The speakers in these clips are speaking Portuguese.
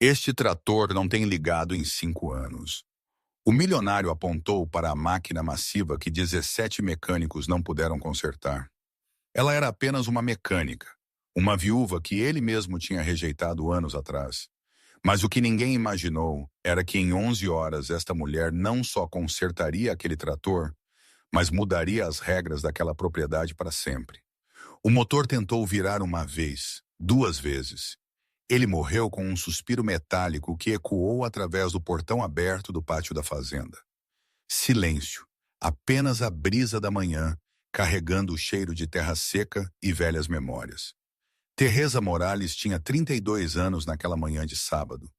Este trator não tem ligado em 5 anos. O milionário apontou para a máquina massiva que 17 mecânicos não puderam consertar. Ela era apenas uma mecânica, uma viúva que ele mesmo tinha rejeitado anos atrás. Mas o que ninguém imaginou era que em 11 horas esta mulher não só consertaria aquele trator, mas mudaria as regras daquela propriedade para sempre. O motor tentou virar uma vez, duas vezes. Ele morreu com um suspiro metálico que ecoou através do portão aberto do pátio da fazenda. Silêncio, apenas a brisa da manhã, carregando o cheiro de terra seca e velhas memórias. Teresa Morales tinha 32 anos naquela manhã de sábado,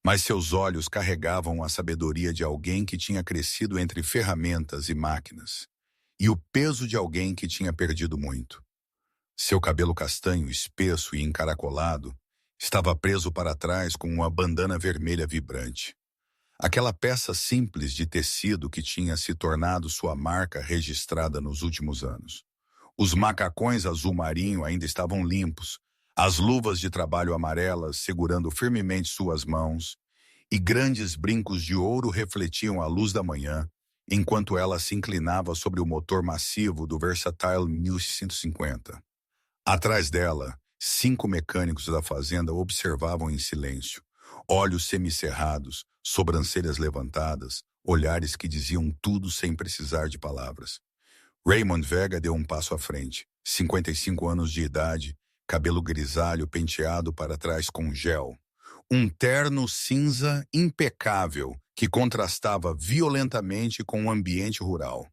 mas seus olhos carregavam a sabedoria de alguém que tinha crescido entre ferramentas e máquinas, e o peso de alguém que tinha perdido muito. Seu cabelo castanho, espesso e encaracolado, estava preso para trás com uma bandana vermelha vibrante. Aquela peça simples de tecido que tinha se tornado sua marca registrada nos últimos anos. Os macacões azul marinho ainda estavam limpos, as luvas de trabalho amarelas segurando firmemente suas mãos, e grandes brincos de ouro refletiam a luz da manhã, enquanto ela se inclinava sobre o motor massivo do Versatile 1150. Atrás dela, 5 mecânicos da fazenda observavam em silêncio, olhos semicerrados, sobrancelhas levantadas, olhares que diziam tudo sem precisar de palavras. Raymond Vega deu um passo à frente, 55 anos de idade, cabelo grisalho penteado para trás com gel. Um terno cinza impecável que contrastava violentamente com o ambiente rural.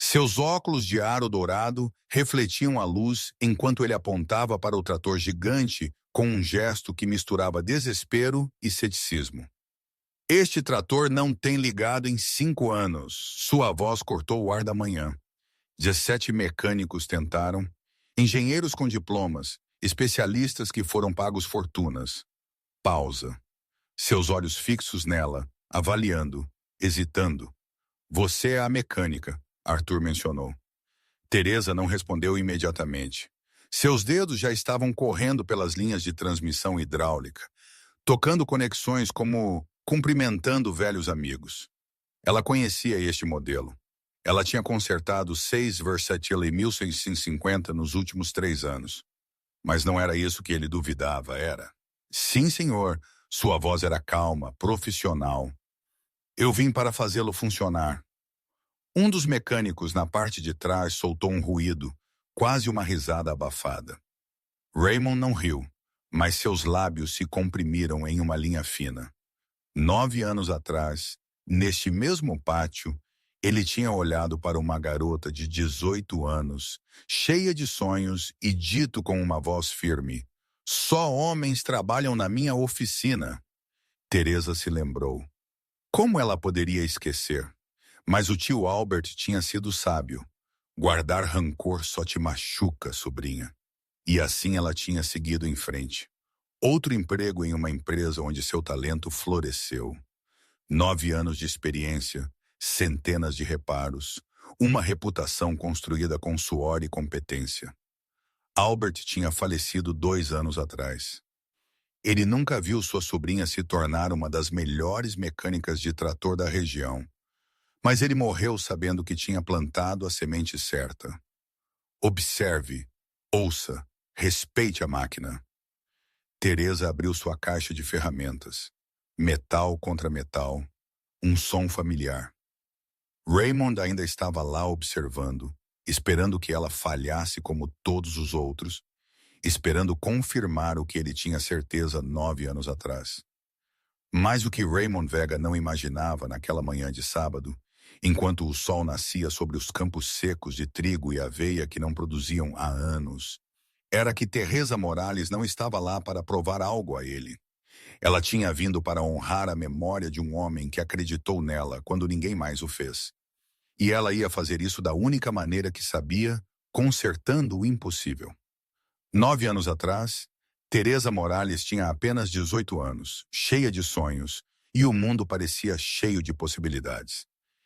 Seus óculos de aro dourado refletiam a luz enquanto ele apontava para o trator gigante com um gesto que misturava desespero e ceticismo. Este trator não tem ligado em 5 anos. Sua voz cortou o ar da manhã. 17 mecânicos tentaram, engenheiros com diplomas, especialistas que foram pagos fortunas. Pausa. Seus olhos fixos nela, avaliando, hesitando. Você é a mecânica, Arthur mencionou. Teresa não respondeu imediatamente. Seus dedos já estavam correndo pelas linhas de transmissão hidráulica, tocando conexões como cumprimentando velhos amigos. Ela conhecia este modelo. Ela tinha consertado 6 Versatile 1650 nos últimos 3 anos. Mas não era isso que ele duvidava, era. Sim, senhor. Sua voz era calma, profissional. Eu vim para fazê-lo funcionar. Um dos mecânicos na parte de trás soltou um ruído, quase uma risada abafada. Raymond não riu, mas seus lábios se comprimiram em uma linha fina. 9 anos atrás, neste mesmo pátio, ele tinha olhado para uma garota de 18 anos, cheia de sonhos, e dito com uma voz firme: "Só homens trabalham na minha oficina." Teresa se lembrou. Como ela poderia esquecer? Mas o tio Albert tinha sido sábio. Guardar rancor só te machuca, sobrinha. E assim ela tinha seguido em frente. Outro emprego em uma empresa onde seu talento floresceu. 9 anos de experiência, centenas de reparos, uma reputação construída com suor e competência. Albert tinha falecido 2 anos atrás. Ele nunca viu sua sobrinha se tornar uma das melhores mecânicas de trator da região. Mas ele morreu sabendo que tinha plantado a semente certa. Observe, ouça, respeite a máquina. Teresa abriu sua caixa de ferramentas. Metal contra metal, um som familiar. Raymond ainda estava lá observando, esperando que ela falhasse como todos os outros, esperando confirmar o que ele tinha certeza 9 anos atrás. Mas o que Raymond Vega não imaginava naquela manhã de sábado, enquanto o sol nascia sobre os campos secos de trigo e aveia que não produziam há anos, era que Teresa Morales não estava lá para provar algo a ele. Ela tinha vindo para honrar a memória de um homem que acreditou nela quando ninguém mais o fez. E ela ia fazer isso da única maneira que sabia, consertando o impossível. 9 anos atrás, Teresa Morales tinha apenas 18 anos, cheia de sonhos, e o mundo parecia cheio de possibilidades.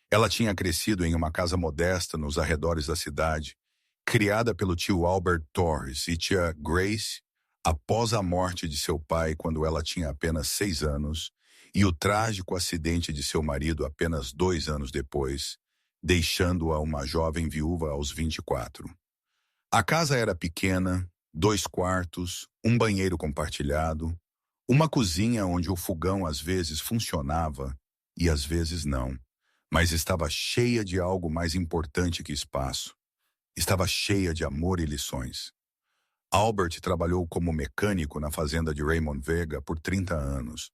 Ela tinha crescido em uma casa modesta nos arredores da cidade, criada pelo tio Albert Torres e tia Grace, Após a morte de seu pai quando ela tinha apenas 6 anos e o trágico acidente de seu marido apenas 2 anos depois, deixando-a uma jovem viúva aos 24. A casa era pequena, 2 quartos, um banheiro compartilhado, uma cozinha onde o fogão às vezes funcionava e às vezes não, mas estava cheia de algo mais importante que espaço. Estava cheia de amor e lições. Albert trabalhou como mecânico na fazenda de Raymond Vega por 30 anos.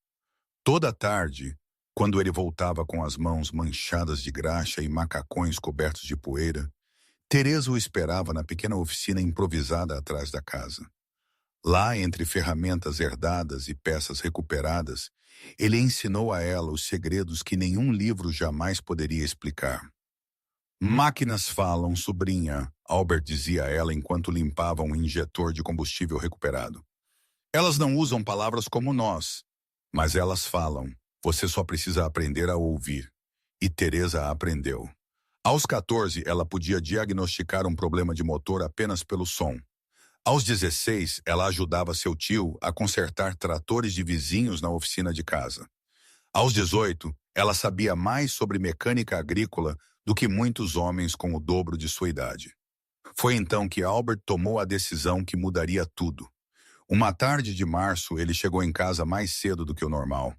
Toda tarde, quando ele voltava com as mãos manchadas de graxa e macacões cobertos de poeira, Teresa o esperava na pequena oficina improvisada atrás da casa. Lá, entre ferramentas herdadas e peças recuperadas, ele ensinou a ela os segredos que nenhum livro jamais poderia explicar. Máquinas falam, sobrinha, Albert dizia a ela enquanto limpava um injetor de combustível recuperado. Elas não usam palavras como nós, mas elas falam. Você só precisa aprender a ouvir. E Teresa aprendeu. Aos 14, ela podia diagnosticar um problema de motor apenas pelo som. Aos 16, ela ajudava seu tio a consertar tratores de vizinhos na oficina de casa. Aos 18, ela sabia mais sobre mecânica agrícola do que muitos homens com o dobro de sua idade. Foi então que Albert tomou a decisão que mudaria tudo. Uma tarde de março, ele chegou em casa mais cedo do que o normal.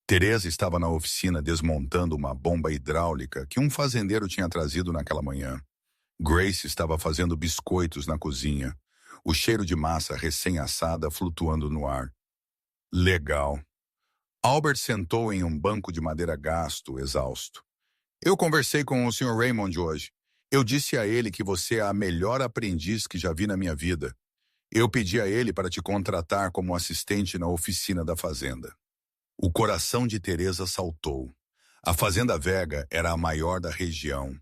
Teresa estava na oficina desmontando uma bomba hidráulica que um fazendeiro tinha trazido naquela manhã. Grace estava fazendo biscoitos na cozinha, o cheiro de massa recém-assada flutuando no ar. Legal. Albert sentou em um banco de madeira gasto, exausto. Eu conversei com o Sr. Raymond hoje. Eu disse a ele que você é a melhor aprendiz que já vi na minha vida. Eu pedi a ele para te contratar como assistente na oficina da fazenda. O coração de Teresa saltou. A Fazenda Vega era a maior da região.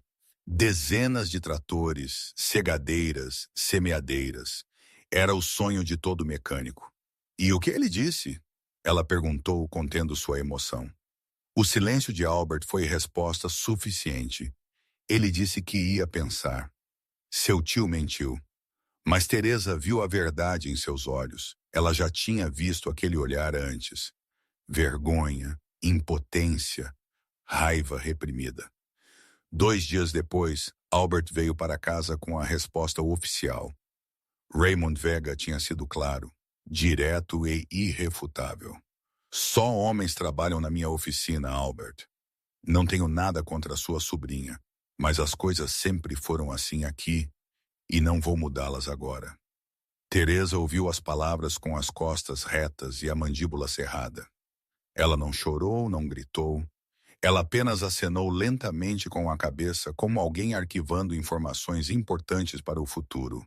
Dezenas de tratores, segadeiras, semeadeiras. Era o sonho de todo mecânico. E o que ele disse? Ela perguntou, contendo sua emoção. O silêncio de Albert foi resposta suficiente. Ele disse que ia pensar. Seu tio mentiu. Mas Teresa viu a verdade em seus olhos. Ela já tinha visto aquele olhar antes. Vergonha, impotência, raiva reprimida. 2 dias depois, Albert veio para casa com a resposta oficial. Raymond Vega tinha sido claro, direto e irrefutável. Só homens trabalham na minha oficina, Albert. Não tenho nada contra a sua sobrinha, mas as coisas sempre foram assim aqui e não vou mudá-las agora. Teresa ouviu as palavras com as costas retas e a mandíbula cerrada. Ela não chorou, não gritou. Ela apenas acenou lentamente com a cabeça como alguém arquivando informações importantes para o futuro.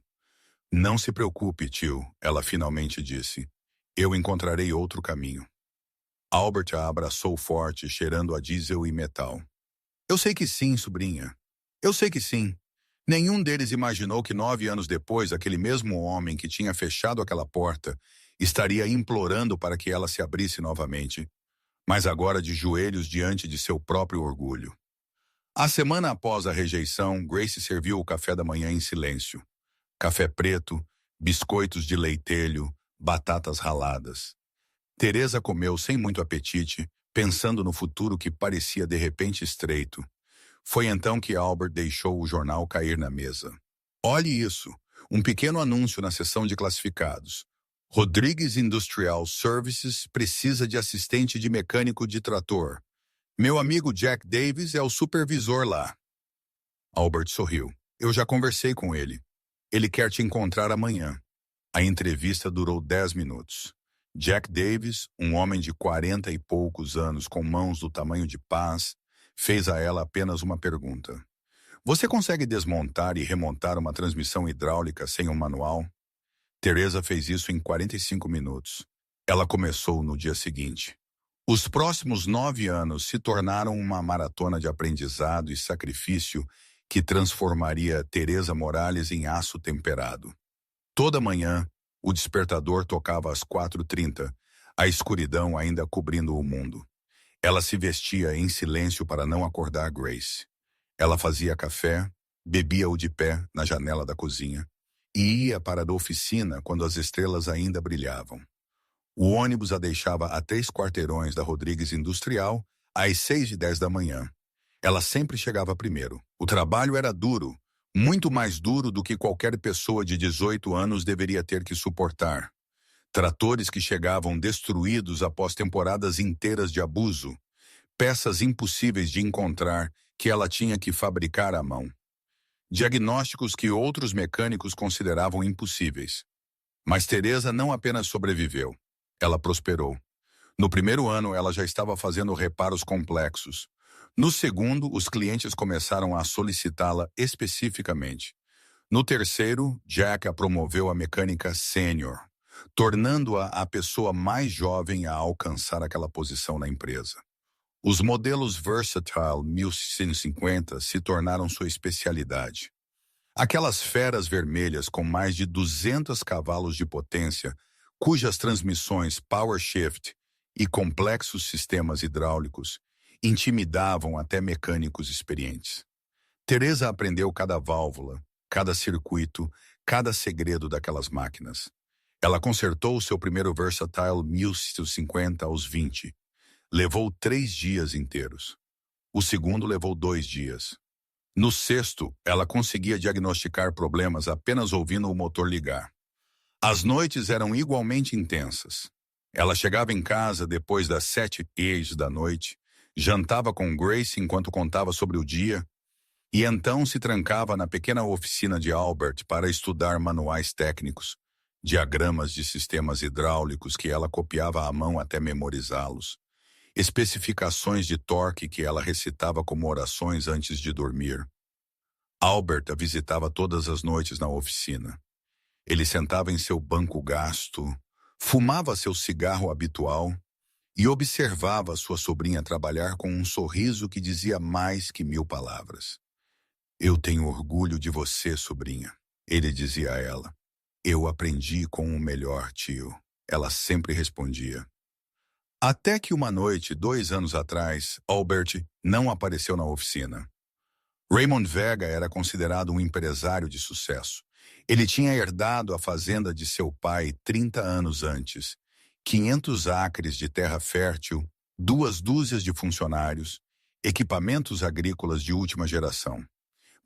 Não se preocupe, tio, ela finalmente disse. Eu encontrarei outro caminho. Albert a abraçou forte, cheirando a diesel e metal. Eu sei que sim, sobrinha. Eu sei que sim. Nenhum deles imaginou que 9 anos depois, aquele mesmo homem que tinha fechado aquela porta estaria implorando para que ela se abrisse novamente, mas agora de joelhos diante de seu próprio orgulho. A semana após a rejeição, Grace serviu o café da manhã em silêncio. Café preto, biscoitos de leitelho, batatas raladas. Teresa comeu sem muito apetite, pensando no futuro que parecia de repente estreito. Foi então que Albert deixou o jornal cair na mesa. Olhe isso, um pequeno anúncio na seção de classificados. Rodrigues Industrial Services precisa de assistente de mecânico de trator. Meu amigo Jack Davis é o supervisor lá. Albert sorriu. Eu já conversei com ele. Ele quer te encontrar amanhã. A entrevista durou 10 minutos. Jack Davis, um homem de 40 e poucos anos com mãos do tamanho de pás, fez a ela apenas uma pergunta. Você consegue desmontar e remontar uma transmissão hidráulica sem um manual? Teresa fez isso em 45 minutos. Ela começou no dia seguinte. Os próximos 9 anos se tornaram uma maratona de aprendizado e sacrifício que transformaria Teresa Morales em aço temperado. Toda manhã, o despertador tocava às 4h30, a escuridão ainda cobrindo o mundo. Ela se vestia em silêncio para não acordar Grace. Ela fazia café, bebia-o de pé na janela da cozinha e ia para a oficina quando as estrelas ainda brilhavam. O ônibus a deixava a 3 quarteirões da Rodrigues Industrial às 6h10 da manhã. Ela sempre chegava primeiro. O trabalho era duro, muito mais duro do que qualquer pessoa de 18 anos deveria ter que suportar. Tratores que chegavam destruídos após temporadas inteiras de abuso, peças impossíveis de encontrar que ela tinha que fabricar à mão. Diagnósticos que outros mecânicos consideravam impossíveis. Mas Teresa não apenas sobreviveu, ela prosperou. No primeiro ano, ela já estava fazendo reparos complexos. No segundo, os clientes começaram a solicitá-la especificamente. No terceiro, Jack a promoveu a mecânica sênior, tornando-a a pessoa mais jovem a alcançar aquela posição na empresa. Os modelos Versatile 1650 se tornaram sua especialidade. Aquelas feras vermelhas com mais de 200 cavalos de potência, cujas transmissões Power Shift e complexos sistemas hidráulicos intimidavam até mecânicos experientes. Teresa aprendeu cada válvula, cada circuito, cada segredo daquelas máquinas. Ela consertou o seu primeiro Versatile 1650 aos 20. Levou 3 dias inteiros. O segundo levou 2 dias. No sexto, ela conseguia diagnosticar problemas apenas ouvindo o motor ligar. As noites eram igualmente intensas. Ela chegava em casa depois das 7h da noite, jantava com Grace enquanto contava sobre o dia, e então se trancava na pequena oficina de Albert para estudar manuais técnicos, diagramas de sistemas hidráulicos que ela copiava à mão até memorizá-los, especificações de torque que ela recitava como orações antes de dormir. Albert a visitava todas as noites na oficina. Ele sentava em seu banco gasto, fumava seu cigarro habitual e observava sua sobrinha trabalhar com um sorriso que dizia mais que 1000 palavras. "Eu tenho orgulho de você, sobrinha", ele dizia a ela. "Eu aprendi com o melhor, tio", ela sempre respondia. Até que uma noite, 2 anos atrás, Albert não apareceu na oficina. Raymond Vega era considerado um empresário de sucesso. Ele tinha herdado a fazenda de seu pai 30 anos antes, 500 acres de terra fértil, 2 dúzias de funcionários, equipamentos agrícolas de última geração.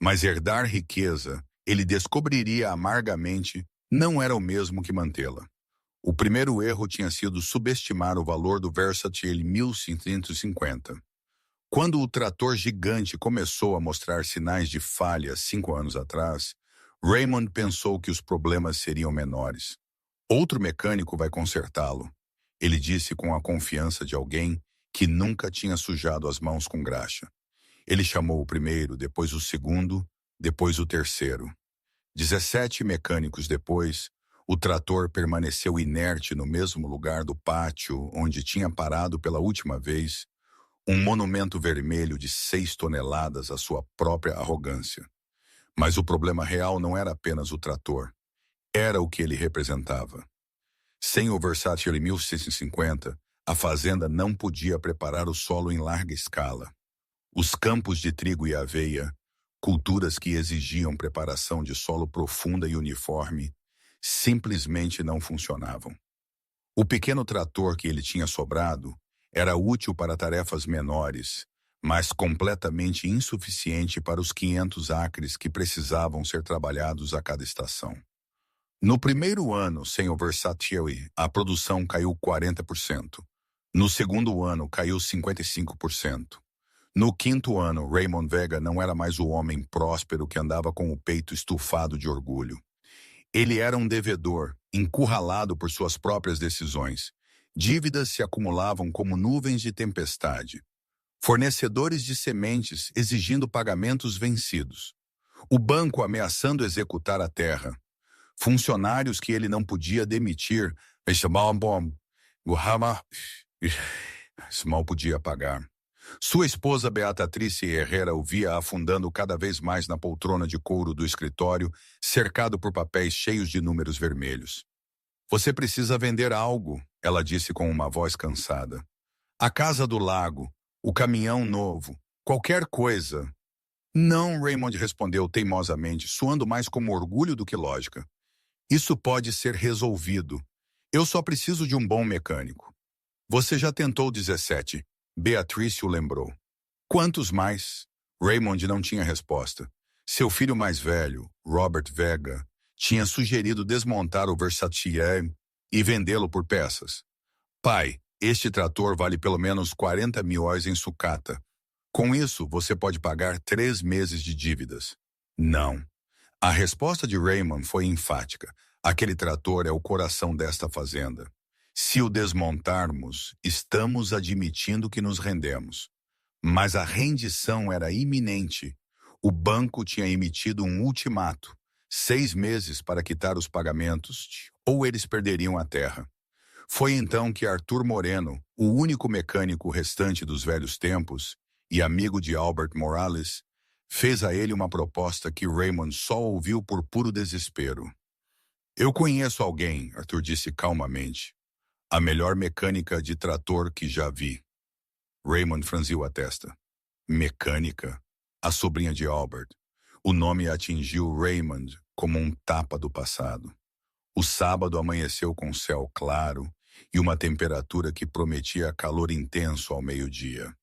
Mas herdar riqueza, ele descobriria amargamente, não era o mesmo que mantê-la. O primeiro erro tinha sido subestimar o valor do Versatile 1650. Quando o trator gigante começou a mostrar sinais de falha 5 anos atrás, Raymond pensou que os problemas seriam menores. "Outro mecânico vai consertá-lo", ele disse com a confiança de alguém que nunca tinha sujado as mãos com graxa. Ele chamou o primeiro, depois o segundo, depois o terceiro. 17 mecânicos depois, o trator permaneceu inerte no mesmo lugar do pátio onde tinha parado pela última vez, um monumento vermelho de 6 toneladas à sua própria arrogância. Mas o problema real não era apenas o trator. Era o que ele representava. Sem o Versatile 1650, a fazenda não podia preparar o solo em larga escala. Os campos de trigo e aveia, culturas que exigiam preparação de solo profunda e uniforme, simplesmente não funcionavam. O pequeno trator que ele tinha sobrado era útil para tarefas menores, mas completamente insuficiente para os 500 acres que precisavam ser trabalhados a cada estação. No primeiro ano, sem o Versatile, a produção caiu 40%. No segundo ano, caiu 55%. No quinto ano, Raymond Vega não era mais o homem próspero que andava com o peito estufado de orgulho. Ele era um devedor, encurralado por suas próprias decisões. Dívidas se acumulavam como nuvens de tempestade. Fornecedores de sementes exigindo pagamentos vencidos. O banco ameaçando executar a terra. Funcionários que ele não podia demitir, mal podia pagar. Sua esposa Beatrice Herrera o via afundando cada vez mais na poltrona de couro do escritório, cercado por papéis cheios de números vermelhos. "Você precisa vender algo", ela disse com uma voz cansada. "A casa do lago, o caminhão novo, qualquer coisa." "Não", Raymond respondeu teimosamente, soando mais como orgulho do que lógica. Isso pode ser resolvido. Eu só preciso de um bom mecânico. Você já tentou 17. Beatrice o lembrou. Quantos mais? Raymond não tinha resposta. Seu filho mais velho, Robert Vega, tinha sugerido desmontar o Versatier e vendê-lo por peças. Pai, este trator vale pelo menos 40 mil em sucata. Com isso, você pode pagar 3 meses de dívidas. Não. A resposta de Raymond foi enfática. Aquele trator é o coração desta fazenda. Se o desmontarmos, estamos admitindo que nos rendemos. Mas a rendição era iminente. O banco tinha emitido um ultimato, 6 meses para quitar os pagamentos, ou eles perderiam a terra. Foi então que Arthur Moreno, o único mecânico restante dos velhos tempos e amigo de Albert Morales, fez a ele uma proposta que Raymond só ouviu por puro desespero. Eu conheço alguém, Arthur disse calmamente. A melhor mecânica de trator que já vi. Raymond franziu a testa. Mecânica? A sobrinha de Albert. O nome atingiu Raymond como um tapa do passado. O sábado amanheceu com céu claro e uma temperatura que prometia calor intenso ao meio-dia.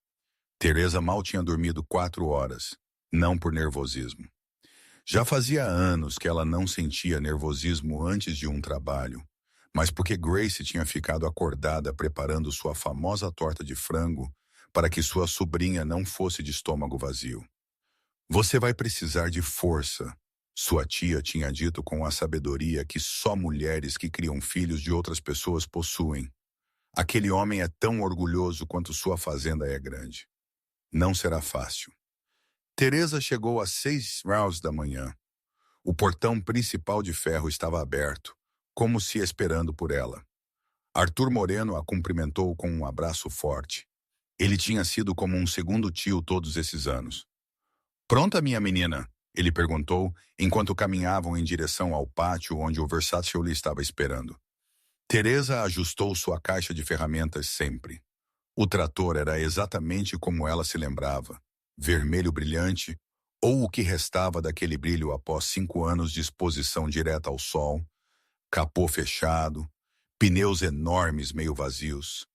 Teresa mal tinha dormido 4 horas, não por nervosismo. Já fazia anos que ela não sentia nervosismo antes de um trabalho, mas porque Grace tinha ficado acordada preparando sua famosa torta de frango para que sua sobrinha não fosse de estômago vazio. Você vai precisar de força, sua tia tinha dito com a sabedoria que só mulheres que criam filhos de outras pessoas possuem. Aquele homem é tão orgulhoso quanto sua fazenda é grande. Não será fácil. Teresa chegou às 6h da manhã. O portão principal de ferro estava aberto, como se esperando por ela. Arthur Moreno a cumprimentou com um abraço forte. Ele tinha sido como um segundo tio todos esses anos. Pronta, minha menina? Ele perguntou, enquanto caminhavam em direção ao pátio onde o Versace lhe estava esperando. Teresa ajustou sua caixa de ferramentas sempre. O trator era exatamente como ela se lembrava, vermelho brilhante, ou o que restava daquele brilho após 5 anos de exposição direta ao sol, capô fechado, pneus enormes meio vazios,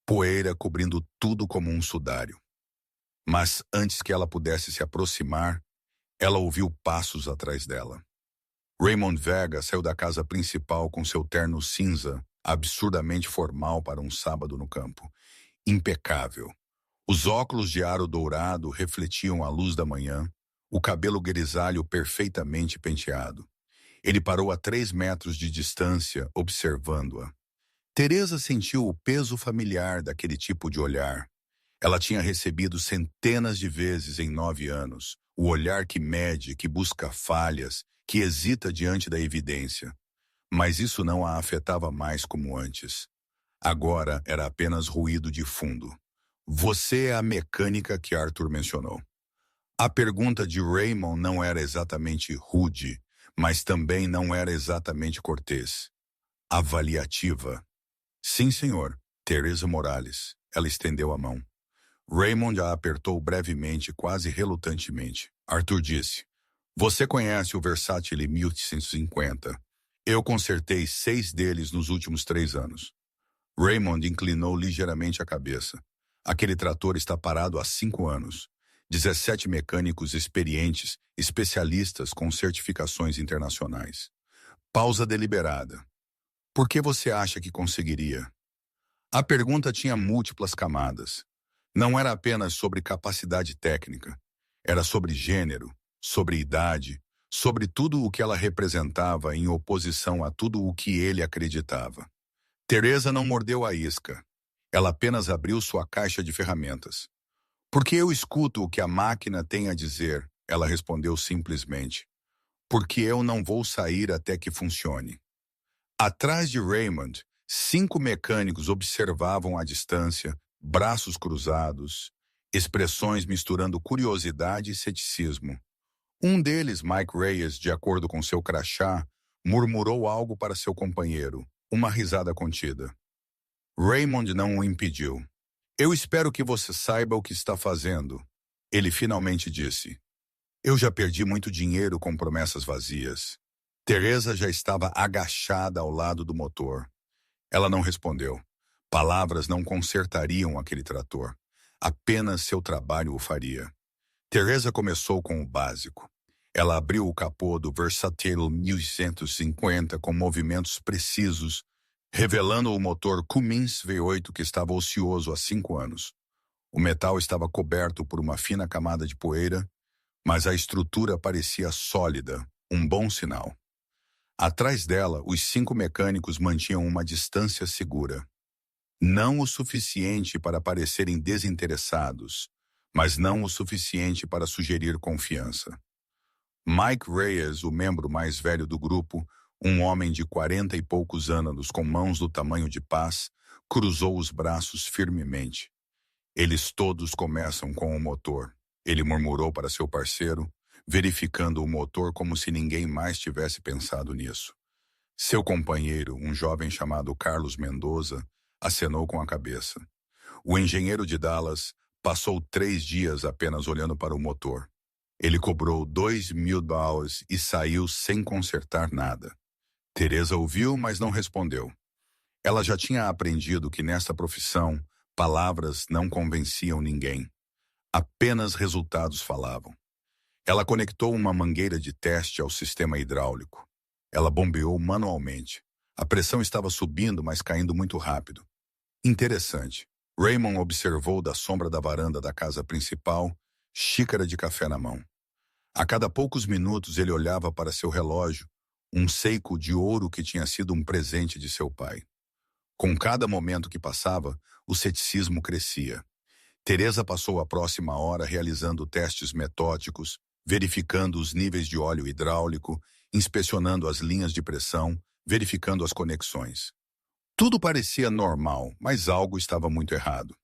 poeira cobrindo tudo como um sudário. Mas antes que ela pudesse se aproximar, ela ouviu passos atrás dela. Raymond Vega saiu da casa principal com seu terno cinza, absurdamente formal para um sábado no campo. Impecável. Os óculos de aro dourado refletiam a luz da manhã, o cabelo grisalho perfeitamente penteado. Ele parou a 3 metros de distância, observando-a. Teresa sentiu o peso familiar daquele tipo de olhar. Ela tinha recebido centenas de vezes em 9 anos, o olhar que mede, que busca falhas, que hesita diante da evidência. Mas isso não a afetava mais como antes. Agora era apenas ruído de fundo. Você é a mecânica que Arthur mencionou. A pergunta de Raymond não era exatamente rude, mas também não era exatamente cortês. Avaliativa. Sim, senhor. Teresa Morales. Ela estendeu a mão. Raymond a apertou brevemente, quase relutantemente. Arthur disse, você conhece o Versace 1850. Eu consertei 6 deles nos últimos 3 anos. Raymond inclinou ligeiramente a cabeça. Aquele trator está parado há 5 anos. 17 mecânicos experientes, especialistas com certificações internacionais. Pausa deliberada. Por que você acha que conseguiria? A pergunta tinha múltiplas camadas. Não era apenas sobre capacidade técnica. Era sobre gênero, sobre idade, sobre tudo o que ela representava em oposição a tudo o que ele acreditava. Teresa não mordeu a isca. Ela apenas abriu sua caixa de ferramentas. Porque eu escuto o que a máquina tem a dizer, ela respondeu simplesmente. Porque eu não vou sair até que funcione. Atrás de Raymond, 5 mecânicos observavam à distância, braços cruzados, expressões misturando curiosidade e ceticismo. Um deles, Mike Reyes, de acordo com seu crachá, murmurou algo para seu companheiro, uma risada contida. Raymond não o impediu. Eu espero que você saiba o que está fazendo, ele finalmente disse. Eu já perdi muito dinheiro com promessas vazias. Teresa já estava agachada ao lado do motor. Ela não respondeu. Palavras não consertariam aquele trator. Apenas seu trabalho o faria. Teresa começou com o básico. Ela abriu o capô do Versatile 1150 com movimentos precisos, revelando o motor Cummins V8 que estava ocioso há 5 anos. O metal estava coberto por uma fina camada de poeira, mas a estrutura parecia sólida, um bom sinal. Atrás dela, os 5 mecânicos mantinham uma distância segura. Não o suficiente para parecerem desinteressados, mas não o suficiente para sugerir confiança. Mike Reyes, o membro mais velho do grupo, um homem de 40 e poucos anos com mãos do tamanho de pás, cruzou os braços firmemente. Eles todos começam com o motor, ele murmurou para seu parceiro, verificando o motor como se ninguém mais tivesse pensado nisso. Seu companheiro, um jovem chamado Carlos Mendoza, acenou com a cabeça. O engenheiro de Dallas passou 3 dias apenas olhando para o motor. Ele cobrou $2.000 e saiu sem consertar nada. Teresa ouviu, mas não respondeu. Ela já tinha aprendido que nesta profissão, palavras não convenciam ninguém. Apenas resultados falavam. Ela conectou uma mangueira de teste ao sistema hidráulico. Ela bombeou manualmente. A pressão estava subindo, mas caindo muito rápido. Interessante. Raymond observou da sombra da varanda da casa principal, xícara de café na mão. A cada poucos minutos ele olhava para seu relógio, um seiko de ouro que tinha sido um presente de seu pai. Com cada momento que passava, o ceticismo crescia. Teresa passou a próxima hora realizando testes metódicos, verificando os níveis de óleo hidráulico, inspecionando as linhas de pressão, verificando as conexões. Tudo parecia normal, mas algo estava muito errado.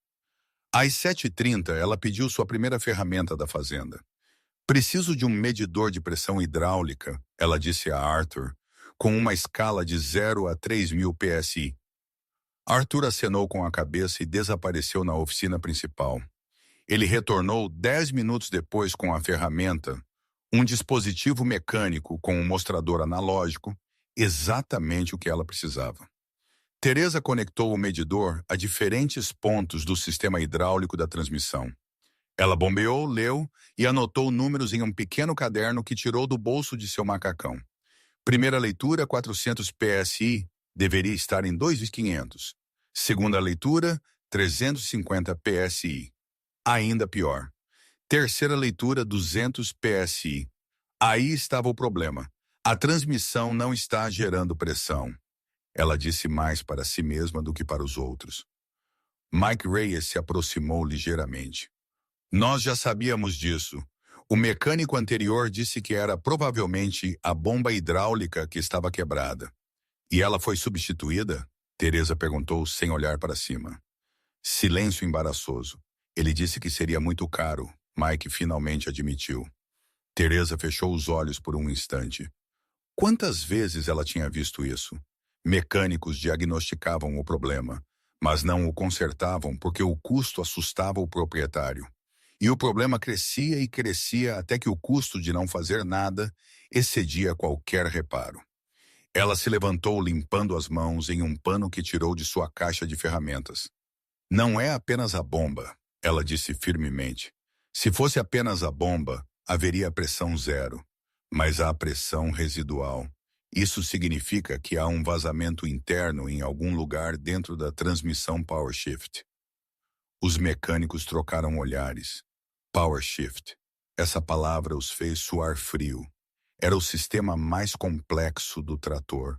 Às 7h30, ela pediu sua primeira ferramenta da fazenda. Preciso de um medidor de pressão hidráulica, ela disse a Arthur, com uma escala de 0 a 3.000 PSI. Arthur acenou com a cabeça e desapareceu na oficina principal. Ele retornou 10 minutos depois com a ferramenta, um dispositivo mecânico com um mostrador analógico, exatamente o que ela precisava. Teresa conectou o medidor a diferentes pontos do sistema hidráulico da transmissão. Ela bombeou, leu e anotou números em um pequeno caderno que tirou do bolso de seu macacão. Primeira leitura, 400 PSI, deveria estar em 2.500. Segunda leitura, 350 PSI. Ainda pior. Terceira leitura, 200 PSI. Aí estava o problema. A transmissão não está gerando pressão. Ela disse mais para si mesma do que para os outros. Mike Reyes se aproximou ligeiramente. Nós já sabíamos disso. O mecânico anterior disse que era provavelmente a bomba hidráulica que estava quebrada. E ela foi substituída? Teresa perguntou sem olhar para cima. Silêncio embaraçoso. Ele disse que seria muito caro. Mike finalmente admitiu. Teresa fechou os olhos por um instante. Quantas vezes ela tinha visto isso? Mecânicos diagnosticavam o problema, mas não o consertavam porque o custo assustava o proprietário. E o problema crescia e crescia até que o custo de não fazer nada excedia qualquer reparo. Ela se levantou limpando as mãos em um pano que tirou de sua caixa de ferramentas. Não é apenas a bomba, ela disse firmemente. Se fosse apenas a bomba, haveria pressão zero, mas há pressão residual. Isso significa que há um vazamento interno em algum lugar dentro da transmissão Power Shift. Os mecânicos trocaram olhares. Power Shift. Essa palavra os fez suar frio. Era o sistema mais complexo do trator.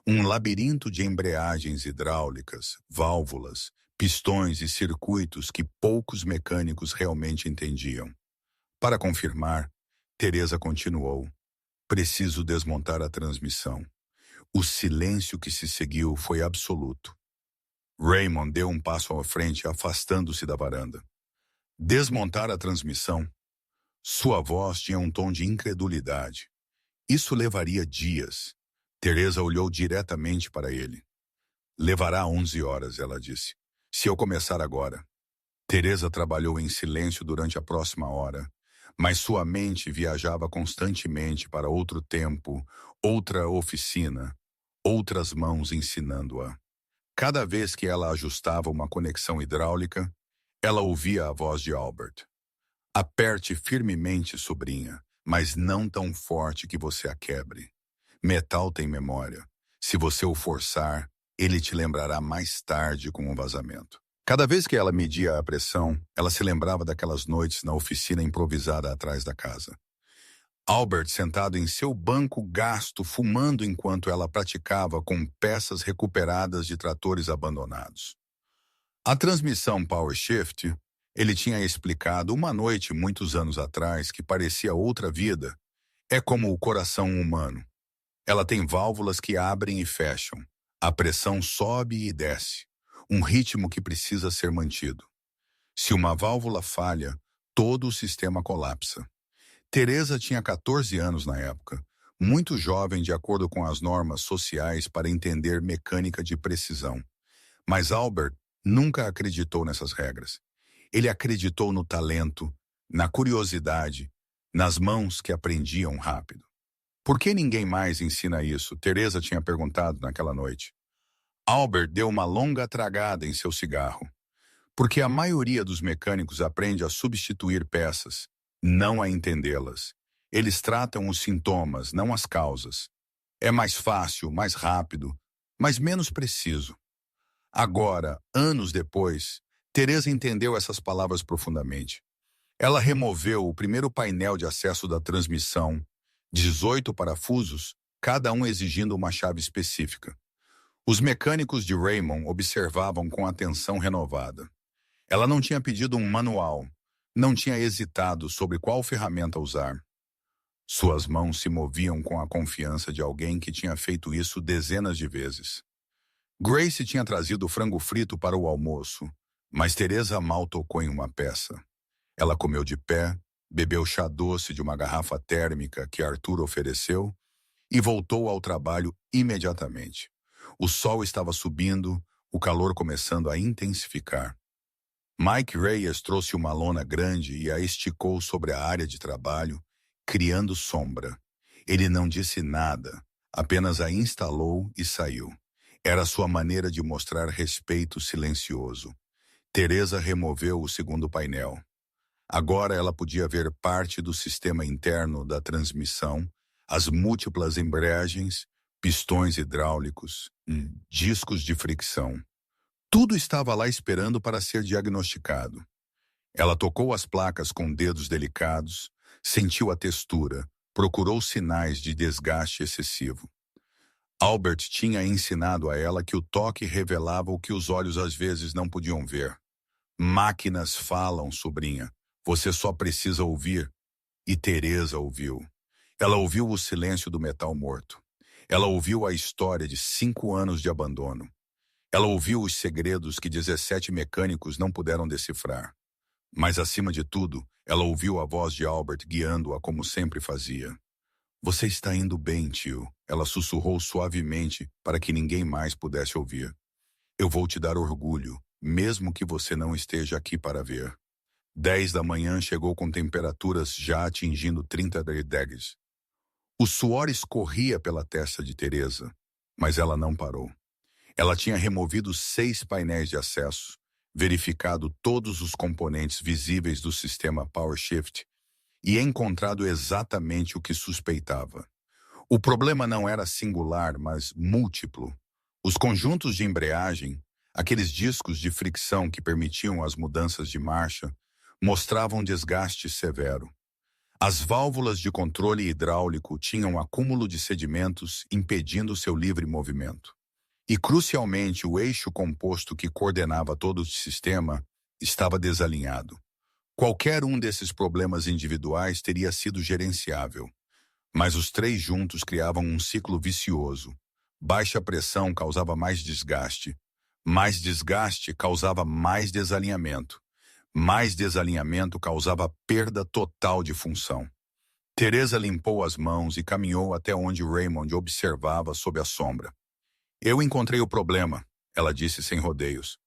Um labirinto de embreagens hidráulicas, válvulas, pistões e circuitos que poucos mecânicos realmente entendiam. Para confirmar, Teresa continuou. Preciso desmontar a transmissão. O silêncio que se seguiu foi absoluto. Raymond deu um passo à frente, afastando-se da varanda. Desmontar a transmissão? Sua voz tinha um tom de incredulidade. Isso levaria dias. Teresa olhou diretamente para ele. Levará 11 horas, ela disse. Se eu começar agora. Teresa trabalhou em silêncio durante a próxima hora, mas sua mente viajava constantemente para outro tempo, outra oficina, outras mãos ensinando-a. Cada vez que ela ajustava uma conexão hidráulica, ela ouvia a voz de Albert. Aperte firmemente, sobrinha, mas não tão forte que você a quebre. Metal tem memória. Se você o forçar, ele te lembrará mais tarde com um vazamento. Cada vez que ela media a pressão, ela se lembrava daquelas noites na oficina improvisada atrás da casa. Albert sentado em seu banco gasto, fumando enquanto ela praticava com peças recuperadas de tratores abandonados. A transmissão Power Shift, ele tinha explicado uma noite muitos anos atrás que parecia outra vida, é como o coração humano. Ela tem válvulas que abrem e fecham. A pressão sobe e desce. Um ritmo que precisa ser mantido. Se uma válvula falha, todo o sistema colapsa. Teresa tinha 14 anos na época, muito jovem de acordo com as normas sociais para entender mecânica de precisão. Mas Albert nunca acreditou nessas regras. Ele acreditou no talento, na curiosidade, nas mãos que aprendiam rápido. Por que ninguém mais ensina isso? Teresa tinha perguntado naquela noite. Albert deu uma longa tragada em seu cigarro. Porque a maioria dos mecânicos aprende a substituir peças, não a entendê-las. Eles tratam os sintomas, não as causas. É mais fácil, mais rápido, mas menos preciso. Agora, anos depois, Teresa entendeu essas palavras profundamente. Ela removeu o primeiro painel de acesso da transmissão, 18 parafusos, cada um exigindo uma chave específica. Os mecânicos de Raymond observavam com atenção renovada. Ela não tinha pedido um manual, não tinha hesitado sobre qual ferramenta usar. Suas mãos se moviam com a confiança de alguém que tinha feito isso dezenas de vezes. Grace tinha trazido frango frito para o almoço, mas Teresa mal tocou em uma peça. Ela comeu de pé, bebeu chá doce de uma garrafa térmica que Arthur ofereceu e voltou ao trabalho imediatamente. O sol estava subindo, o calor começando a intensificar. Mike Reyes trouxe uma lona grande e a esticou sobre a área de trabalho, criando sombra. Ele não disse nada, apenas a instalou e saiu. Era sua maneira de mostrar respeito silencioso. Teresa removeu o segundo painel. Agora ela podia ver parte do sistema interno da transmissão, as múltiplas embreagens, pistões hidráulicos, discos de fricção. Tudo estava lá esperando para ser diagnosticado. Ela tocou as placas com dedos delicados, sentiu a textura, procurou sinais de desgaste excessivo. Albert tinha ensinado a ela que o toque revelava o que os olhos às vezes não podiam ver. Máquinas falam, sobrinha. Você só precisa ouvir. E Teresa ouviu. Ela ouviu o silêncio do metal morto. Ela ouviu a história de 5 anos de abandono. Ela ouviu os segredos que 17 mecânicos não puderam decifrar. Mas, acima de tudo, ela ouviu a voz de Albert guiando-a como sempre fazia. Você está indo bem, tio. Ela sussurrou suavemente para que ninguém mais pudesse ouvir. Eu vou te dar orgulho, mesmo que você não esteja aqui para ver. 10 da manhã chegou com temperaturas já atingindo 30 degrees. O suor escorria pela testa de Teresa, mas ela não parou. Ela tinha removido 6 painéis de acesso, verificado todos os componentes visíveis do sistema Power Shift e encontrado exatamente o que suspeitava. O problema não era singular, mas múltiplo. Os conjuntos de embreagem, aqueles discos de fricção que permitiam as mudanças de marcha, mostravam desgaste severo. As válvulas de controle hidráulico tinham acúmulo de sedimentos impedindo seu livre movimento. E, crucialmente, o eixo composto que coordenava todo o sistema estava desalinhado. Qualquer um desses problemas individuais teria sido gerenciável, mas os 3 juntos criavam um ciclo vicioso. Baixa pressão causava mais desgaste causava mais desalinhamento causava perda total de função. Teresa limpou as mãos e caminhou até onde Raymond observava sob a sombra. Eu encontrei o problema, ela disse sem rodeios.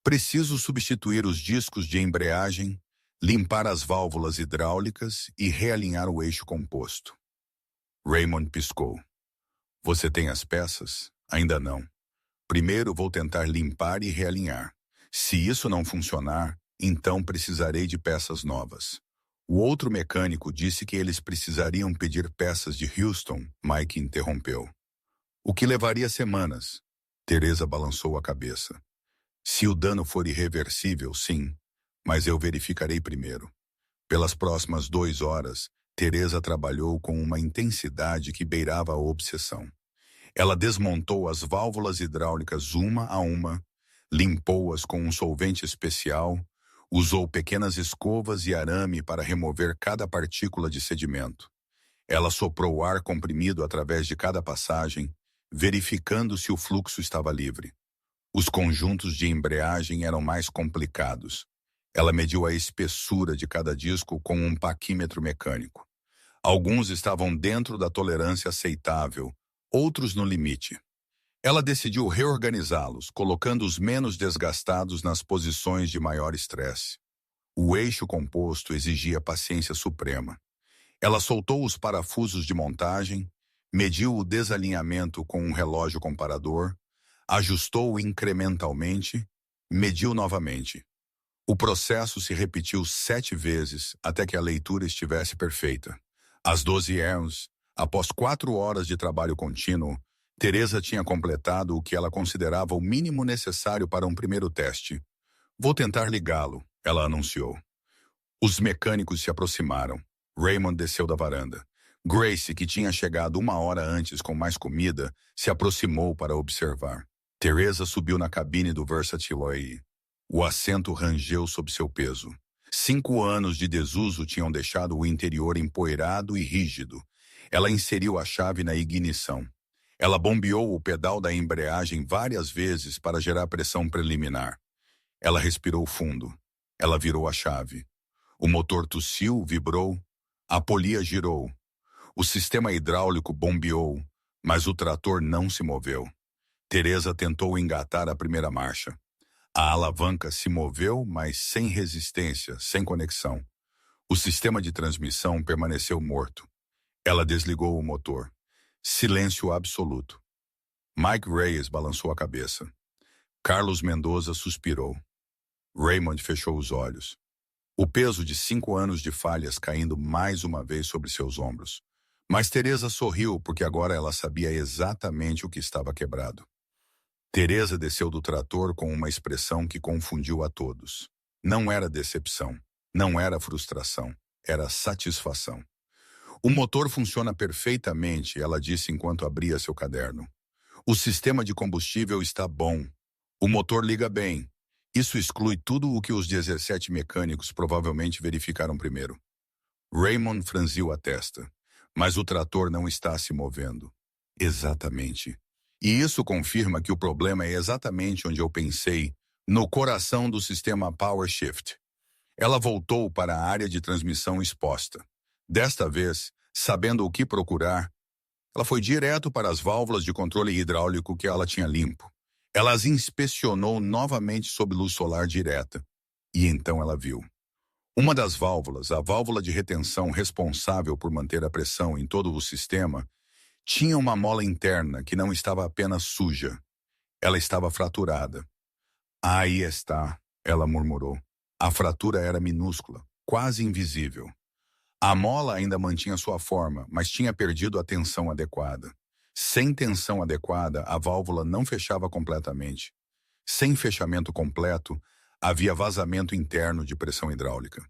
Preciso substituir os discos de embreagem, limpar as válvulas hidráulicas e realinhar o eixo composto. Raymond piscou. Você tem as peças? Ainda não. Primeiro vou tentar limpar e realinhar. Se isso não funcionar, então precisarei de peças novas. O outro mecânico disse que eles precisariam pedir peças de Houston, Mike interrompeu. O que levaria semanas. Teresa balançou a cabeça. Se o dano for irreversível, sim, mas eu verificarei primeiro. Pelas próximas 2 horas, Teresa trabalhou com uma intensidade que beirava a obsessão. Ela desmontou as válvulas hidráulicas uma a uma, limpou-as com um solvente especial, usou pequenas escovas e arame para remover cada partícula de sedimento. Ela soprou ar comprimido através de cada passagem, verificando se o fluxo estava livre. Os conjuntos de embreagem eram mais complicados. Ela mediu a espessura de cada disco com um paquímetro mecânico. Alguns estavam dentro da tolerância aceitável, outros no limite. Ela decidiu reorganizá-los, colocando os menos desgastados nas posições de maior estresse. O eixo composto exigia paciência suprema. Ela soltou os parafusos de montagem, mediu o desalinhamento com um relógio comparador, ajustou incrementalmente, mediu novamente. O processo se repetiu 7 vezes até que a leitura estivesse perfeita. Às 12 horas, após 4 horas de trabalho contínuo, Teresa tinha completado o que ela considerava o mínimo necessário para um primeiro teste. Vou tentar ligá-lo, ela anunciou. Os mecânicos se aproximaram. Raymond desceu da varanda. Grace, que tinha chegado 1 hora antes com mais comida, se aproximou para observar. Teresa subiu na cabine do Versatile. O assento rangeu sob seu peso. 5 anos de desuso tinham deixado o interior empoeirado e rígido. Ela inseriu a chave na ignição. Ela bombeou o pedal da embreagem várias vezes para gerar pressão preliminar. Ela respirou fundo. Ela virou a chave. O motor tossiu, vibrou. A polia girou. O sistema hidráulico bombeou, mas o trator não se moveu. Teresa tentou engatar a primeira marcha. A alavanca se moveu, mas sem resistência, sem conexão. O sistema de transmissão permaneceu morto. Ela desligou o motor. Silêncio absoluto. Mike Reyes balançou a cabeça. Carlos Mendoza suspirou. Raymond fechou os olhos. O peso de 5 anos de falhas caindo mais uma vez sobre seus ombros. Mas Teresa sorriu porque agora ela sabia exatamente o que estava quebrado. Teresa desceu do trator com uma expressão que confundiu a todos. Não era decepção, não era frustração, era satisfação. O motor funciona perfeitamente, ela disse enquanto abria seu caderno. O sistema de combustível está bom. O motor liga bem. Isso exclui tudo o que os 17 mecânicos provavelmente verificaram primeiro. Raymond franziu a testa. Mas o trator não está se movendo. Exatamente. E isso confirma que o problema é exatamente onde eu pensei, no coração do sistema Power Shift. Ela voltou para a área de transmissão exposta. Desta vez, sabendo o que procurar, ela foi direto para as válvulas de controle hidráulico que ela tinha limpo. Ela as inspecionou novamente sob luz solar direta. E então ela viu. Uma das válvulas, a válvula de retenção responsável por manter a pressão em todo o sistema, tinha uma mola interna que não estava apenas suja. Ela estava fraturada. Aí está, ela murmurou. A fratura era minúscula, quase invisível. A mola ainda mantinha sua forma, mas tinha perdido a tensão adequada. Sem tensão adequada, a válvula não fechava completamente. Sem fechamento completo, havia vazamento interno de pressão hidráulica.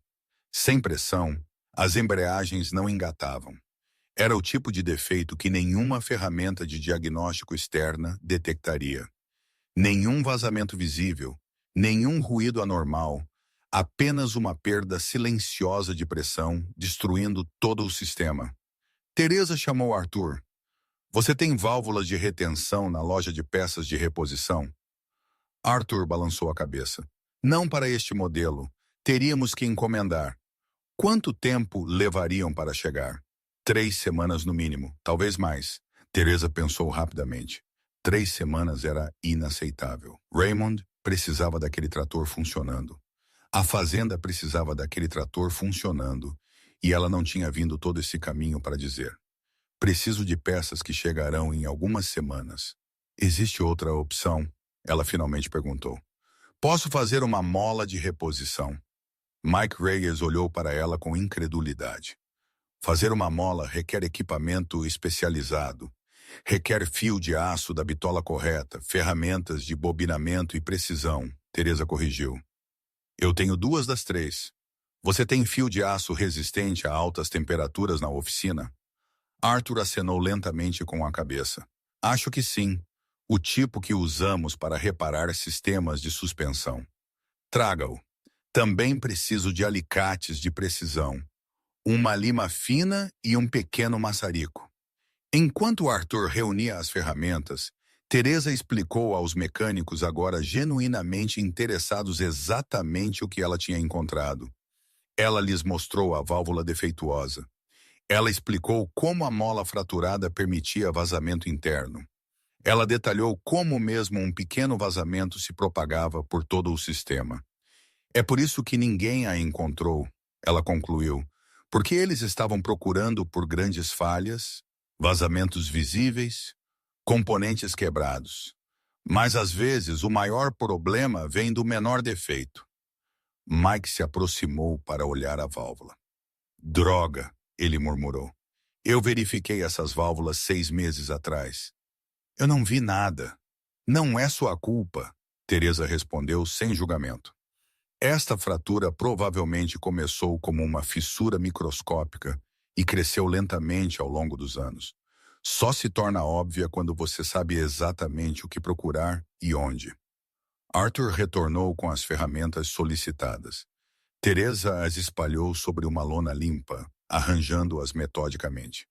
Sem pressão, as embreagens não engatavam. Era o tipo de defeito que nenhuma ferramenta de diagnóstico externa detectaria. Nenhum vazamento visível, nenhum ruído anormal, apenas uma perda silenciosa de pressão, destruindo todo o sistema. Teresa chamou Arthur. Você tem válvulas de retenção na loja de peças de reposição? Arthur balançou a cabeça. Não para este modelo. Teríamos que encomendar. Quanto tempo levariam para chegar? 3 semanas no mínimo, talvez mais. Teresa pensou rapidamente. 3 semanas era inaceitável. Raymond precisava daquele trator funcionando. A fazenda precisava daquele trator funcionando e ela não tinha vindo todo esse caminho para dizer: preciso de peças que chegarão em algumas semanas. Existe outra opção? Ela finalmente perguntou. Posso fazer uma mola de reposição. Mike Reyes olhou para ela com incredulidade. Fazer uma mola requer equipamento especializado. Requer fio de aço da bitola correta, ferramentas de bobinamento e precisão, Teresa corrigiu. Eu tenho duas das três. Você tem fio de aço resistente a altas temperaturas na oficina? Arthur acenou lentamente com a cabeça. Acho que sim. O tipo que usamos para reparar sistemas de suspensão. Traga-o. Também preciso de alicates de precisão, uma lima fina e um pequeno maçarico. Enquanto Arthur reunia as ferramentas, Teresa explicou aos mecânicos agora genuinamente interessados exatamente o que ela tinha encontrado. Ela lhes mostrou a válvula defeituosa. Ela explicou como a mola fraturada permitia vazamento interno. Ela detalhou como mesmo um pequeno vazamento se propagava por todo o sistema. É por isso que ninguém a encontrou, ela concluiu, porque eles estavam procurando por grandes falhas, vazamentos visíveis, componentes quebrados. Mas às vezes o maior problema vem do menor defeito. Mike se aproximou para olhar a válvula. Droga, ele murmurou. Eu verifiquei essas válvulas 6 meses atrás. Eu não vi nada. Não é sua culpa, Teresa respondeu sem julgamento. Esta fratura provavelmente começou como uma fissura microscópica e cresceu lentamente ao longo dos anos. Só se torna óbvia quando você sabe exatamente o que procurar e onde. Arthur retornou com as ferramentas solicitadas. Teresa as espalhou sobre uma lona limpa, arranjando-as metodicamente.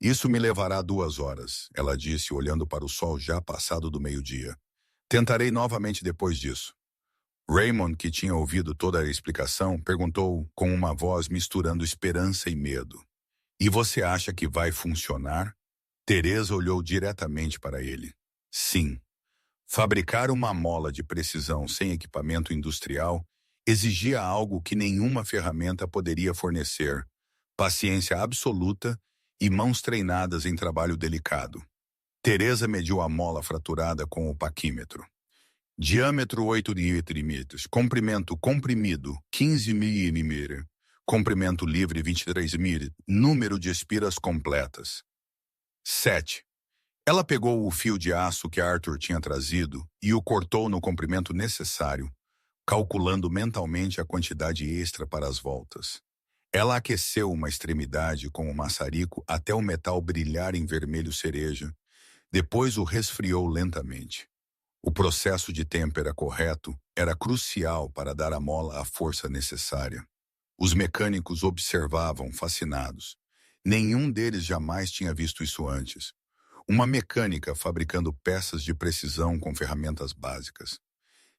Isso me levará 2 horas, ela disse, olhando para o sol já passado do meio-dia. Tentarei novamente depois disso. Raymond, que tinha ouvido toda a explicação, perguntou com uma voz misturando esperança e medo. E você acha que vai funcionar? Teresa olhou diretamente para ele. Sim. Fabricar uma mola de precisão sem equipamento industrial exigia algo que nenhuma ferramenta poderia fornecer: paciência absoluta e mãos treinadas em trabalho delicado. Teresa mediu a mola fraturada com o paquímetro. Diâmetro 8 milímetros, comprimento comprimido 15 milímetros, comprimento livre 23 milímetros, número de espiras completas. 7. Ela pegou o fio de aço que Arthur tinha trazido e o cortou no comprimento necessário, calculando mentalmente a quantidade extra para as voltas. Ela aqueceu uma extremidade com o maçarico até o metal brilhar em vermelho cereja, depois o resfriou lentamente. O processo de têmpera correto era crucial para dar à mola a força necessária. Os mecânicos observavam, fascinados. Nenhum deles jamais tinha visto isso antes. Uma mecânica fabricando peças de precisão com ferramentas básicas.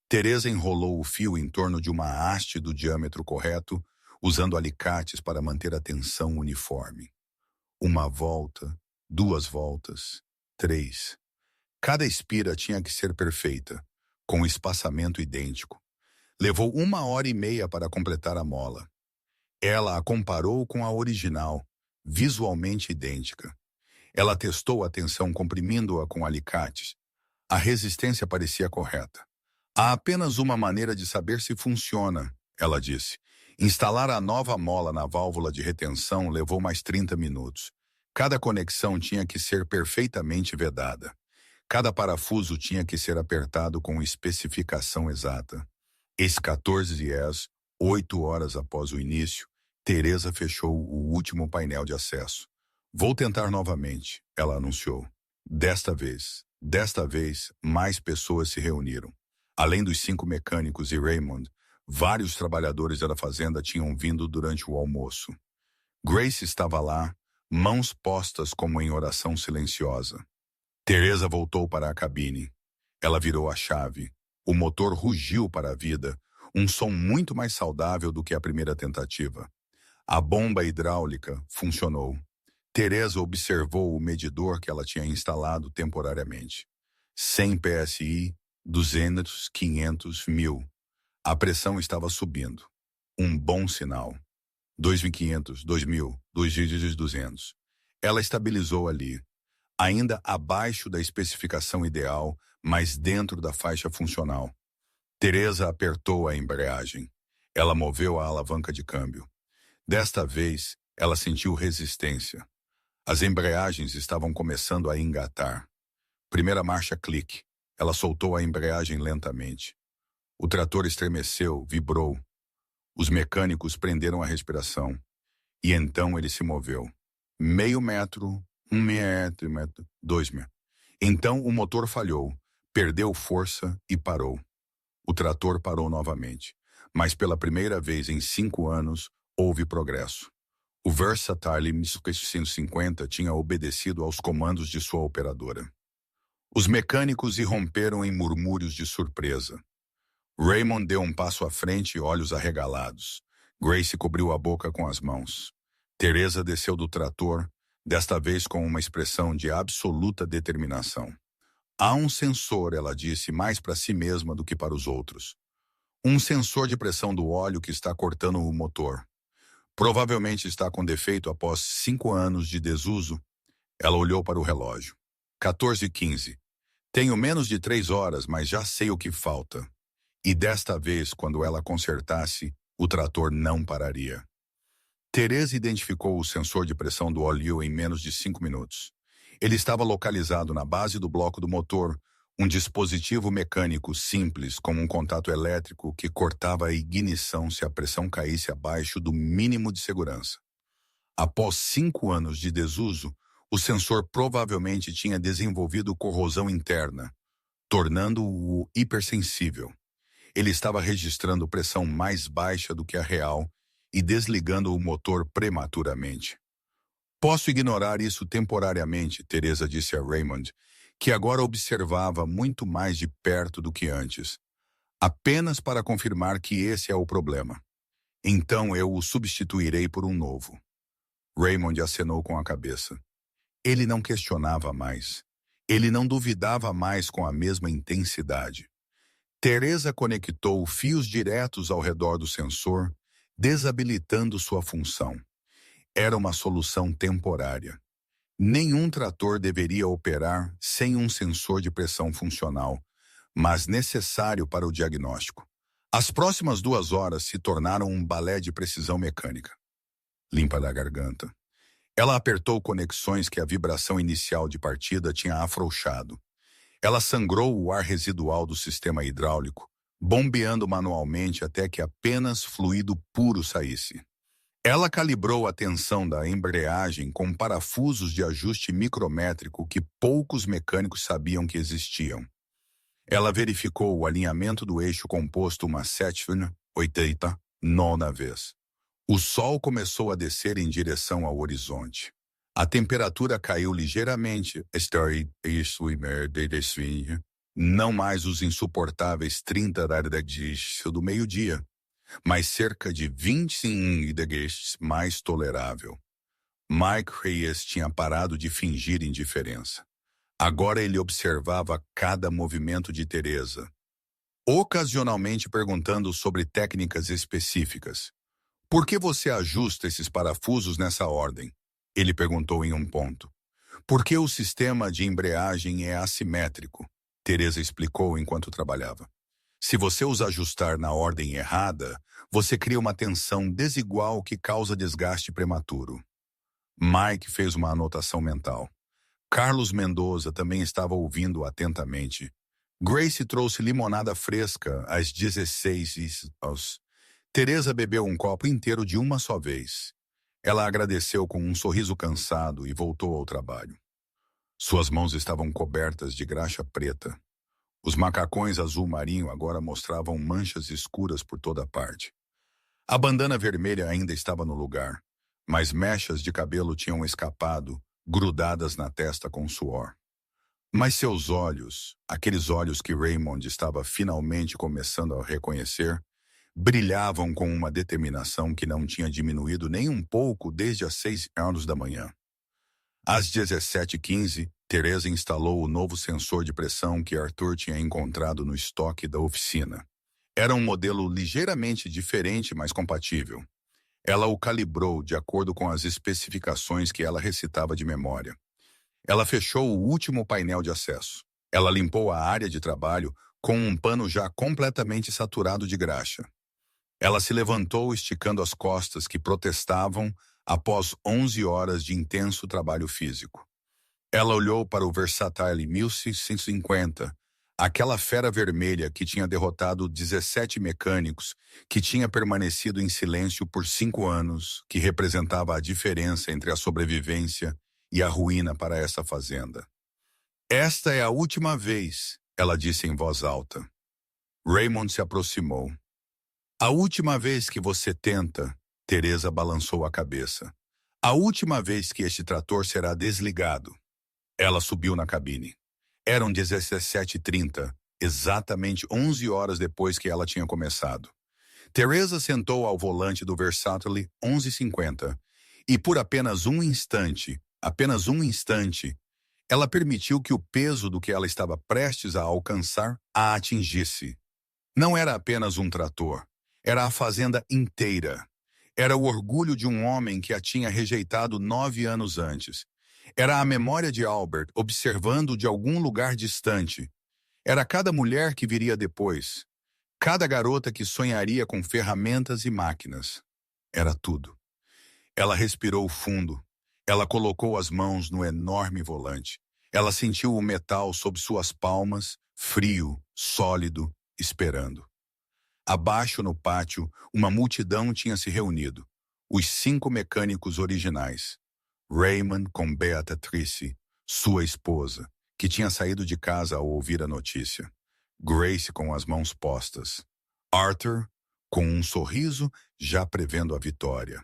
Teresa enrolou o fio em torno de uma haste do diâmetro correto, usando alicates para manter a tensão uniforme. 1 volta, 2 voltas, 3. Cada espira tinha que ser perfeita, com espaçamento idêntico. Levou 1h30 para completar a mola. Ela a comparou com a original, visualmente idêntica. Ela testou a tensão comprimindo-a com alicates. A resistência parecia correta. Há apenas uma maneira de saber se funciona, ela disse. Instalar a nova mola na válvula de retenção levou mais 30 minutos. Cada conexão tinha que ser perfeitamente vedada. Cada parafuso tinha que ser apertado com especificação exata. Às 14h, 8 horas após o início, Teresa fechou o último painel de acesso. Vou tentar novamente, ela anunciou. Desta vez, mais pessoas se reuniram. Além dos 5 mecânicos e Raymond, vários trabalhadores da fazenda tinham vindo durante o almoço. Grace estava lá, mãos postas como em oração silenciosa. Teresa voltou para a cabine. Ela virou a chave. O motor rugiu para a vida, um som muito mais saudável do que a primeira tentativa. A bomba hidráulica funcionou. Teresa observou o medidor que ela tinha instalado temporariamente. 100 PSI, 200, 500, 1000. A pressão estava subindo. Um bom sinal. 2.500, 2.000, 2.200. Ela estabilizou ali, ainda abaixo da especificação ideal, mas dentro da faixa funcional. Teresa apertou a embreagem. Ela moveu a alavanca de câmbio. Desta vez, ela sentiu resistência. As embreagens estavam começando a engatar. Primeira marcha clique. Ela soltou a embreagem lentamente. O trator estremeceu, vibrou. Os mecânicos prenderam a respiração. E então ele se moveu. Meio metro, 1 metro, 2 metros. Então o motor falhou, perdeu força e parou. O trator parou novamente. Mas pela primeira vez em 5 anos, houve progresso. O Versatile 150 tinha obedecido aos comandos de sua operadora. Os mecânicos irromperam em murmúrios de surpresa. Raymond deu um passo à frente, olhos arregalados. Grace cobriu a boca com as mãos. Teresa desceu do trator, desta vez com uma expressão de absoluta determinação. Há um sensor, ela disse, mais para si mesma do que para os outros. Um sensor de pressão do óleo que está cortando o motor. Provavelmente está com defeito após 5 anos de desuso. Ela olhou para o relógio. 14h15. Tenho menos de 3 horas, mas já sei o que falta. E desta vez, quando ela consertasse, o trator não pararia. Teresa identificou o sensor de pressão do óleo em menos de 5 minutos. Ele estava localizado na base do bloco do motor, um dispositivo mecânico simples com um contato elétrico que cortava a ignição se a pressão caísse abaixo do mínimo de segurança. Após 5 anos de desuso, o sensor provavelmente tinha desenvolvido corrosão interna, tornando-o hipersensível. Ele estava registrando pressão mais baixa do que a real e desligando o motor prematuramente. Posso ignorar isso temporariamente, Teresa disse a Raymond, que agora observava muito mais de perto do que antes, apenas para confirmar que esse é o problema. Então eu o substituirei por um novo. Raymond acenou com a cabeça. Ele não questionava mais. Ele não duvidava mais com a mesma intensidade. Teresa conectou fios diretos ao redor do sensor, desabilitando sua função. Era uma solução temporária. Nenhum trator deveria operar sem um sensor de pressão funcional, mas necessário para o diagnóstico. As próximas 2 horas se tornaram um balé de precisão mecânica. Limpa da garganta. Ela apertou conexões que a vibração inicial de partida tinha afrouxado. Ela sangrou o ar residual do sistema hidráulico, bombeando manualmente até que apenas fluido puro saísse. Ela calibrou a tensão da embreagem com parafusos de ajuste micrométrico que poucos mecânicos sabiam que existiam. Ela verificou o alinhamento do eixo composto uma 7/80 vez. O sol começou a descer em direção ao horizonte. A temperatura caiu ligeiramente, não mais os insuportáveis 30 graus do meio-dia, mas cerca de 21 graus mais tolerável. Mike Reyes tinha parado de fingir indiferença. Agora ele observava cada movimento de Teresa, ocasionalmente perguntando sobre técnicas específicas. Por que você ajusta esses parafusos nessa ordem? Ele perguntou em um ponto. Por que o sistema de embreagem é assimétrico? Teresa explicou enquanto trabalhava. Se você os ajustar na ordem errada, você cria uma tensão desigual que causa desgaste prematuro. Mike fez uma anotação mental. Carlos Mendoza também estava ouvindo atentamente. Grace trouxe limonada fresca às 16h. Teresa bebeu um copo inteiro de uma só vez. Ela agradeceu com um sorriso cansado e voltou ao trabalho. Suas mãos estavam cobertas de graxa preta. Os macacões azul marinho agora mostravam manchas escuras por toda parte. A bandana vermelha ainda estava no lugar, mas mechas de cabelo tinham escapado, grudadas na testa com suor. Mas seus olhos, aqueles olhos que Raymond estava finalmente começando a reconhecer, brilhavam com uma determinação que não tinha diminuído nem um pouco desde as 6 horas da manhã. Às 17h15, Teresa instalou o novo sensor de pressão que Arthur tinha encontrado no estoque da oficina. Era um modelo ligeiramente diferente, mas compatível. Ela o calibrou de acordo com as especificações que ela recitava de memória. Ela fechou o último painel de acesso. Ela limpou a área de trabalho com um pano já completamente saturado de graxa. Ela se levantou esticando as costas que protestavam após 11 horas de intenso trabalho físico. Ela olhou para o Versatile 1650, aquela fera vermelha que tinha derrotado 17 mecânicos, que tinha permanecido em silêncio por 5 anos, que representava a diferença entre a sobrevivência e a ruína para essa fazenda. Esta é a última vez, ela disse em voz alta. Raymond se aproximou. A última vez que você tenta, Teresa balançou a cabeça. A última vez que este trator será desligado. Ela subiu na cabine. Eram 17h30, exatamente 11 horas depois que ela tinha começado. Teresa sentou ao volante do Versatile 11h50 e por apenas um instante, ela permitiu que o peso do que ela estava prestes a alcançar a atingisse. Não era apenas um trator, era a fazenda inteira. Era o orgulho de um homem que a tinha rejeitado 9 anos antes. Era a memória de Albert observando de algum lugar distante. Era cada mulher que viria depois. Cada garota que sonharia com ferramentas e máquinas. Era tudo. Ela respirou fundo. Ela colocou as mãos no enorme volante. Ela sentiu o metal sob suas palmas, frio, sólido, esperando. Abaixo no pátio, uma multidão tinha se reunido. Os 5 mecânicos originais. Raymond com Beatrice, sua esposa, que tinha saído de casa ao ouvir a notícia. Grace com as mãos postas. Arthur com um sorriso já prevendo a vitória.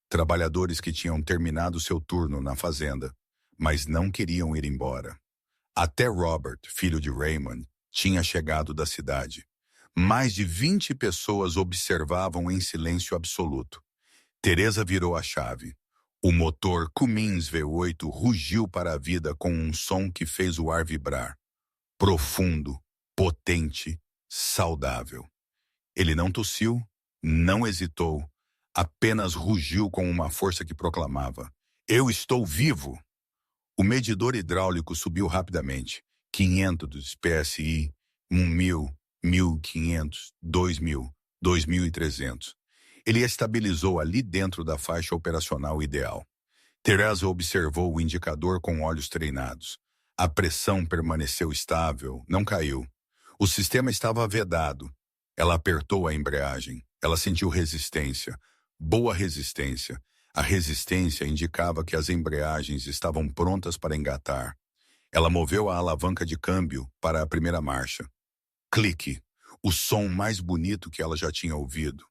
Trabalhadores que tinham terminado seu turno na fazenda, mas não queriam ir embora. Até Robert, filho de Raymond, tinha chegado da cidade. Mais de 20 pessoas observavam em silêncio absoluto. Teresa virou a chave. O motor Cummins V8 rugiu para a vida com um som que fez o ar vibrar. Profundo, potente, saudável. Ele não tossiu, não hesitou, apenas rugiu com uma força que proclamava: "Eu estou vivo!" O medidor hidráulico subiu rapidamente. 500 PSI, 1.000, 1.500, 2.000, 2.300. Ele estabilizou ali dentro da faixa operacional ideal. Teresa observou o indicador com olhos treinados. A pressão permaneceu estável, não caiu. O sistema estava vedado. Ela apertou a embreagem. Ela sentiu resistência. Boa resistência. A resistência indicava que as embreagens estavam prontas para engatar. Ela moveu a alavanca de câmbio para a primeira marcha. Clique. O som mais bonito que ela já tinha ouvido.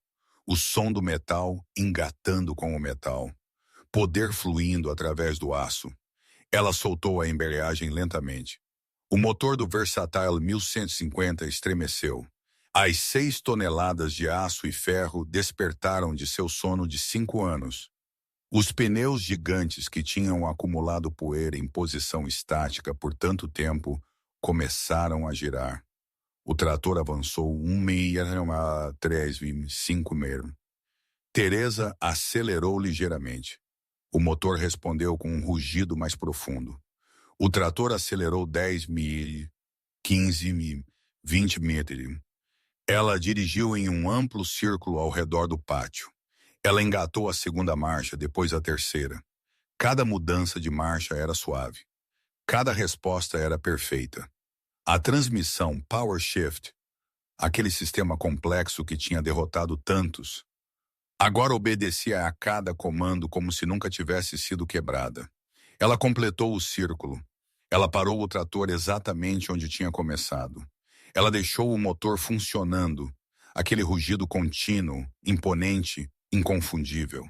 O som do metal engatando com o metal. Poder fluindo através do aço. Ela soltou a embreagem lentamente. O motor do Versatile 1150 estremeceu. As 6 toneladas de aço e ferro despertaram de seu sono de 5 anos. Os pneus gigantes que tinham acumulado poeira em posição estática por tanto tempo começaram a girar. O trator avançou 5 metros. Teresa acelerou ligeiramente. O motor respondeu com um rugido mais profundo. O trator acelerou 10 mil, 15 mil, 20 metros. Ela dirigiu em um amplo círculo ao redor do pátio. Ela engatou a segunda marcha, depois a terceira. Cada mudança de marcha era suave. Cada resposta era perfeita. A transmissão Power Shift, aquele sistema complexo que tinha derrotado tantos, agora obedecia a cada comando como se nunca tivesse sido quebrada. Ela completou o círculo. Ela parou o trator exatamente onde tinha começado. Ela deixou o motor funcionando, aquele rugido contínuo, imponente, inconfundível.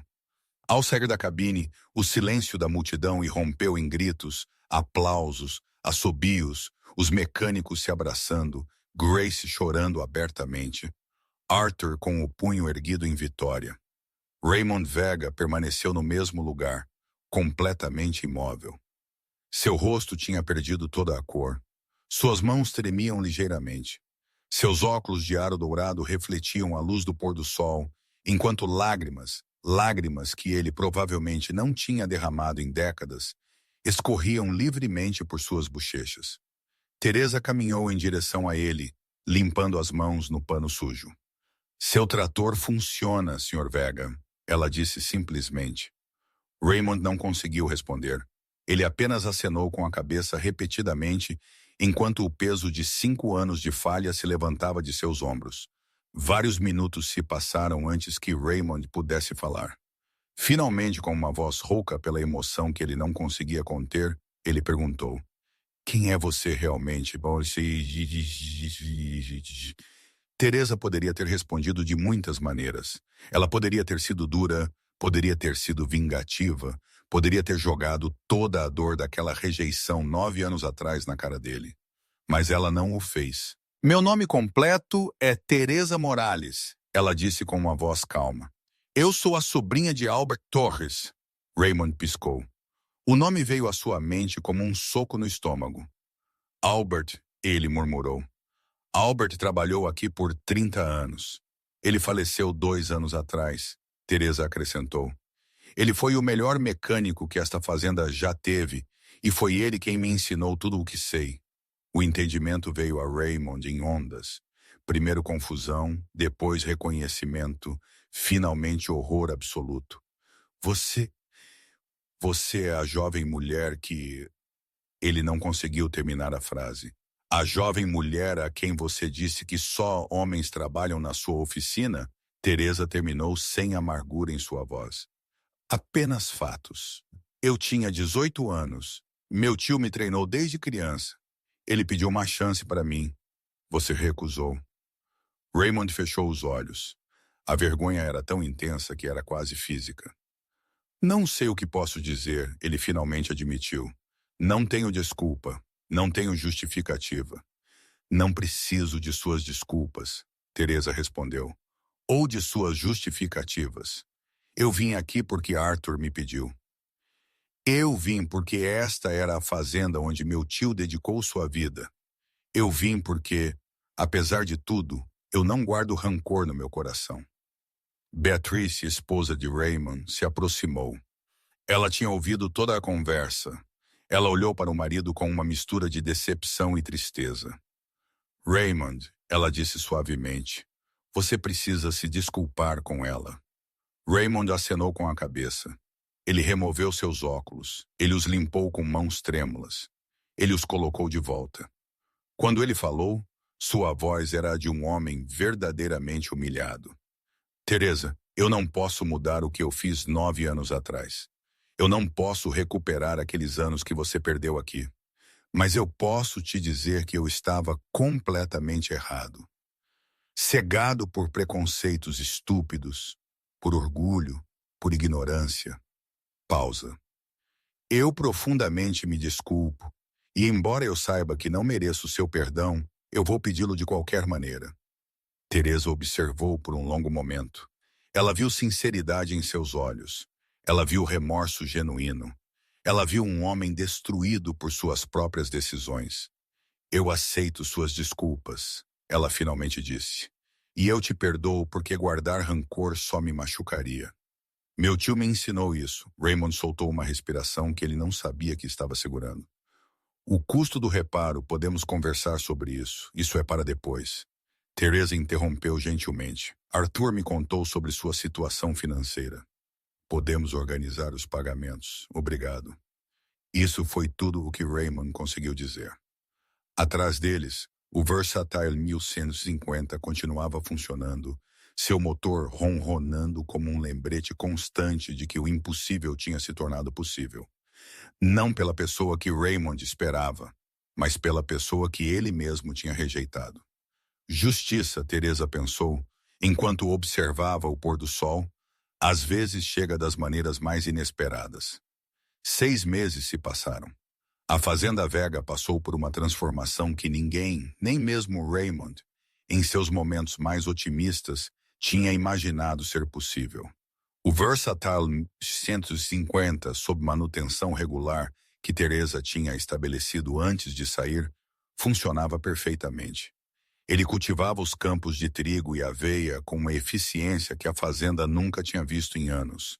Ao sair da cabine, o silêncio da multidão irrompeu em gritos, aplausos, assobios, os mecânicos se abraçando, Grace chorando abertamente, Arthur com o punho erguido em vitória. Raymond Vega permaneceu no mesmo lugar, completamente imóvel. Seu rosto tinha perdido toda a cor. Suas mãos tremiam ligeiramente. Seus óculos de aro dourado refletiam a luz do pôr do sol, enquanto lágrimas que ele provavelmente não tinha derramado em décadas, escorriam livremente por suas bochechas. Teresa caminhou em direção a ele, limpando as mãos no pano sujo. Seu trator funciona, Sr. Vega, ela disse simplesmente. Raymond não conseguiu responder. Ele apenas acenou com a cabeça repetidamente, enquanto o peso de 5 anos de falha se levantava de seus ombros. Vários minutos se passaram antes que Raymond pudesse falar. Finalmente, com uma voz rouca pela emoção que ele não conseguia conter, ele perguntou: "Quem é você realmente?" Teresa poderia ter respondido de muitas maneiras. Ela poderia ter sido dura, poderia ter sido vingativa, poderia ter jogado toda a dor daquela rejeição 9 anos atrás na cara dele. Mas ela não o fez. "Meu nome completo é Teresa Morales", ela disse com uma voz calma. "Eu sou a sobrinha de Albert Torres." Raymond piscou. O nome veio à sua mente como um soco no estômago. "Albert", ele murmurou. "Albert trabalhou aqui por 30 anos. Ele faleceu 2 anos atrás", Teresa acrescentou. "Ele foi o melhor mecânico que esta fazenda já teve, e foi ele quem me ensinou tudo o que sei." O entendimento veio a Raymond em ondas. Primeiro confusão, depois reconhecimento, finalmente horror absoluto. Você... Você é a jovem mulher que... Ele não conseguiu terminar a frase. "A jovem mulher a quem você disse que só homens trabalham na sua oficina?" Teresa terminou sem amargura em sua voz. "Apenas fatos. Eu tinha 18 anos. Meu tio me treinou desde criança. Ele pediu uma chance para mim. Você recusou." Raymond fechou os olhos. A vergonha era tão intensa que era quase física. "Não sei o que posso dizer", ele finalmente admitiu. "Não tenho desculpa. Não tenho justificativa." "Não preciso de suas desculpas", Teresa respondeu. "Ou de suas justificativas. Eu vim aqui porque Arthur me pediu. Eu vim porque esta era a fazenda onde meu tio dedicou sua vida. Eu vim porque, apesar de tudo, eu não guardo rancor no meu coração." Beatrice, esposa de Raymond, se aproximou. Ela tinha ouvido toda a conversa. Ela olhou para o marido com uma mistura de decepção e tristeza. "Raymond", ela disse suavemente, "você precisa se desculpar com ela." Raymond acenou com a cabeça. Ele removeu seus óculos. Ele os limpou com mãos trêmulas. Ele os colocou de volta. Quando ele falou, sua voz era a de um homem verdadeiramente humilhado. "Teresa, eu não posso mudar o que eu fiz 9 anos atrás. Eu não posso recuperar aqueles anos que você perdeu aqui. Mas eu posso te dizer que eu estava completamente errado. Cegado por preconceitos estúpidos, por orgulho, por ignorância." Pausa. "Eu profundamente me desculpo, e embora eu saiba que não mereço seu perdão, eu vou pedi-lo de qualquer maneira." Teresa observou por um longo momento. Ela viu sinceridade em seus olhos. Ela viu remorso genuíno. Ela viu um homem destruído por suas próprias decisões. "Eu aceito suas desculpas", ela finalmente disse. "E eu te perdoo porque guardar rancor só me machucaria." "Meu tio me ensinou isso." Raymond soltou uma respiração que ele não sabia que estava segurando. "O custo do reparo, podemos conversar sobre isso. Isso é para depois." Teresa interrompeu gentilmente. "Arthur me contou sobre sua situação financeira. Podemos organizar os pagamentos. Obrigado." Isso foi tudo o que Raymond conseguiu dizer. Atrás deles, o Versatile 1150 continuava funcionando, seu motor ronronando como um lembrete constante de que o impossível tinha se tornado possível. Não pela pessoa que Raymond esperava, mas pela pessoa que ele mesmo tinha rejeitado. Justiça, Teresa pensou, enquanto observava o pôr do sol, às vezes chega das maneiras mais inesperadas. 6 meses se passaram. A Fazenda Vega passou por uma transformação que ninguém, nem mesmo Raymond, em seus momentos mais otimistas, tinha imaginado ser possível. O Versatile 150, sob manutenção regular que Teresa tinha estabelecido antes de sair, funcionava perfeitamente. Ele cultivava os campos de trigo e aveia com uma eficiência que a fazenda nunca tinha visto em anos.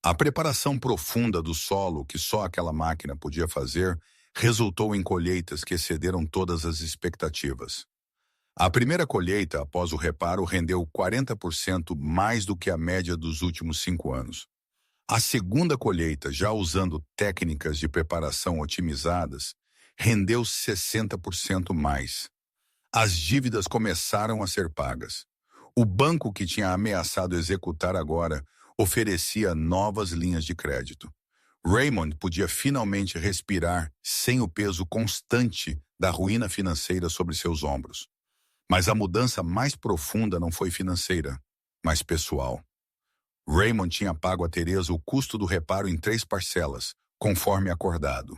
A preparação profunda do solo que só aquela máquina podia fazer resultou em colheitas que excederam todas as expectativas. A primeira colheita, após o reparo, rendeu 40% mais do que a média dos últimos 5 anos. A segunda colheita, já usando técnicas de preparação otimizadas, rendeu 60% mais. As dívidas começaram a ser pagas. O banco que tinha ameaçado executar agora oferecia novas linhas de crédito. Raymond podia finalmente respirar sem o peso constante da ruína financeira sobre seus ombros. Mas a mudança mais profunda não foi financeira, mas pessoal. Raymond tinha pago a Teresa o custo do reparo em 3 parcelas, conforme acordado.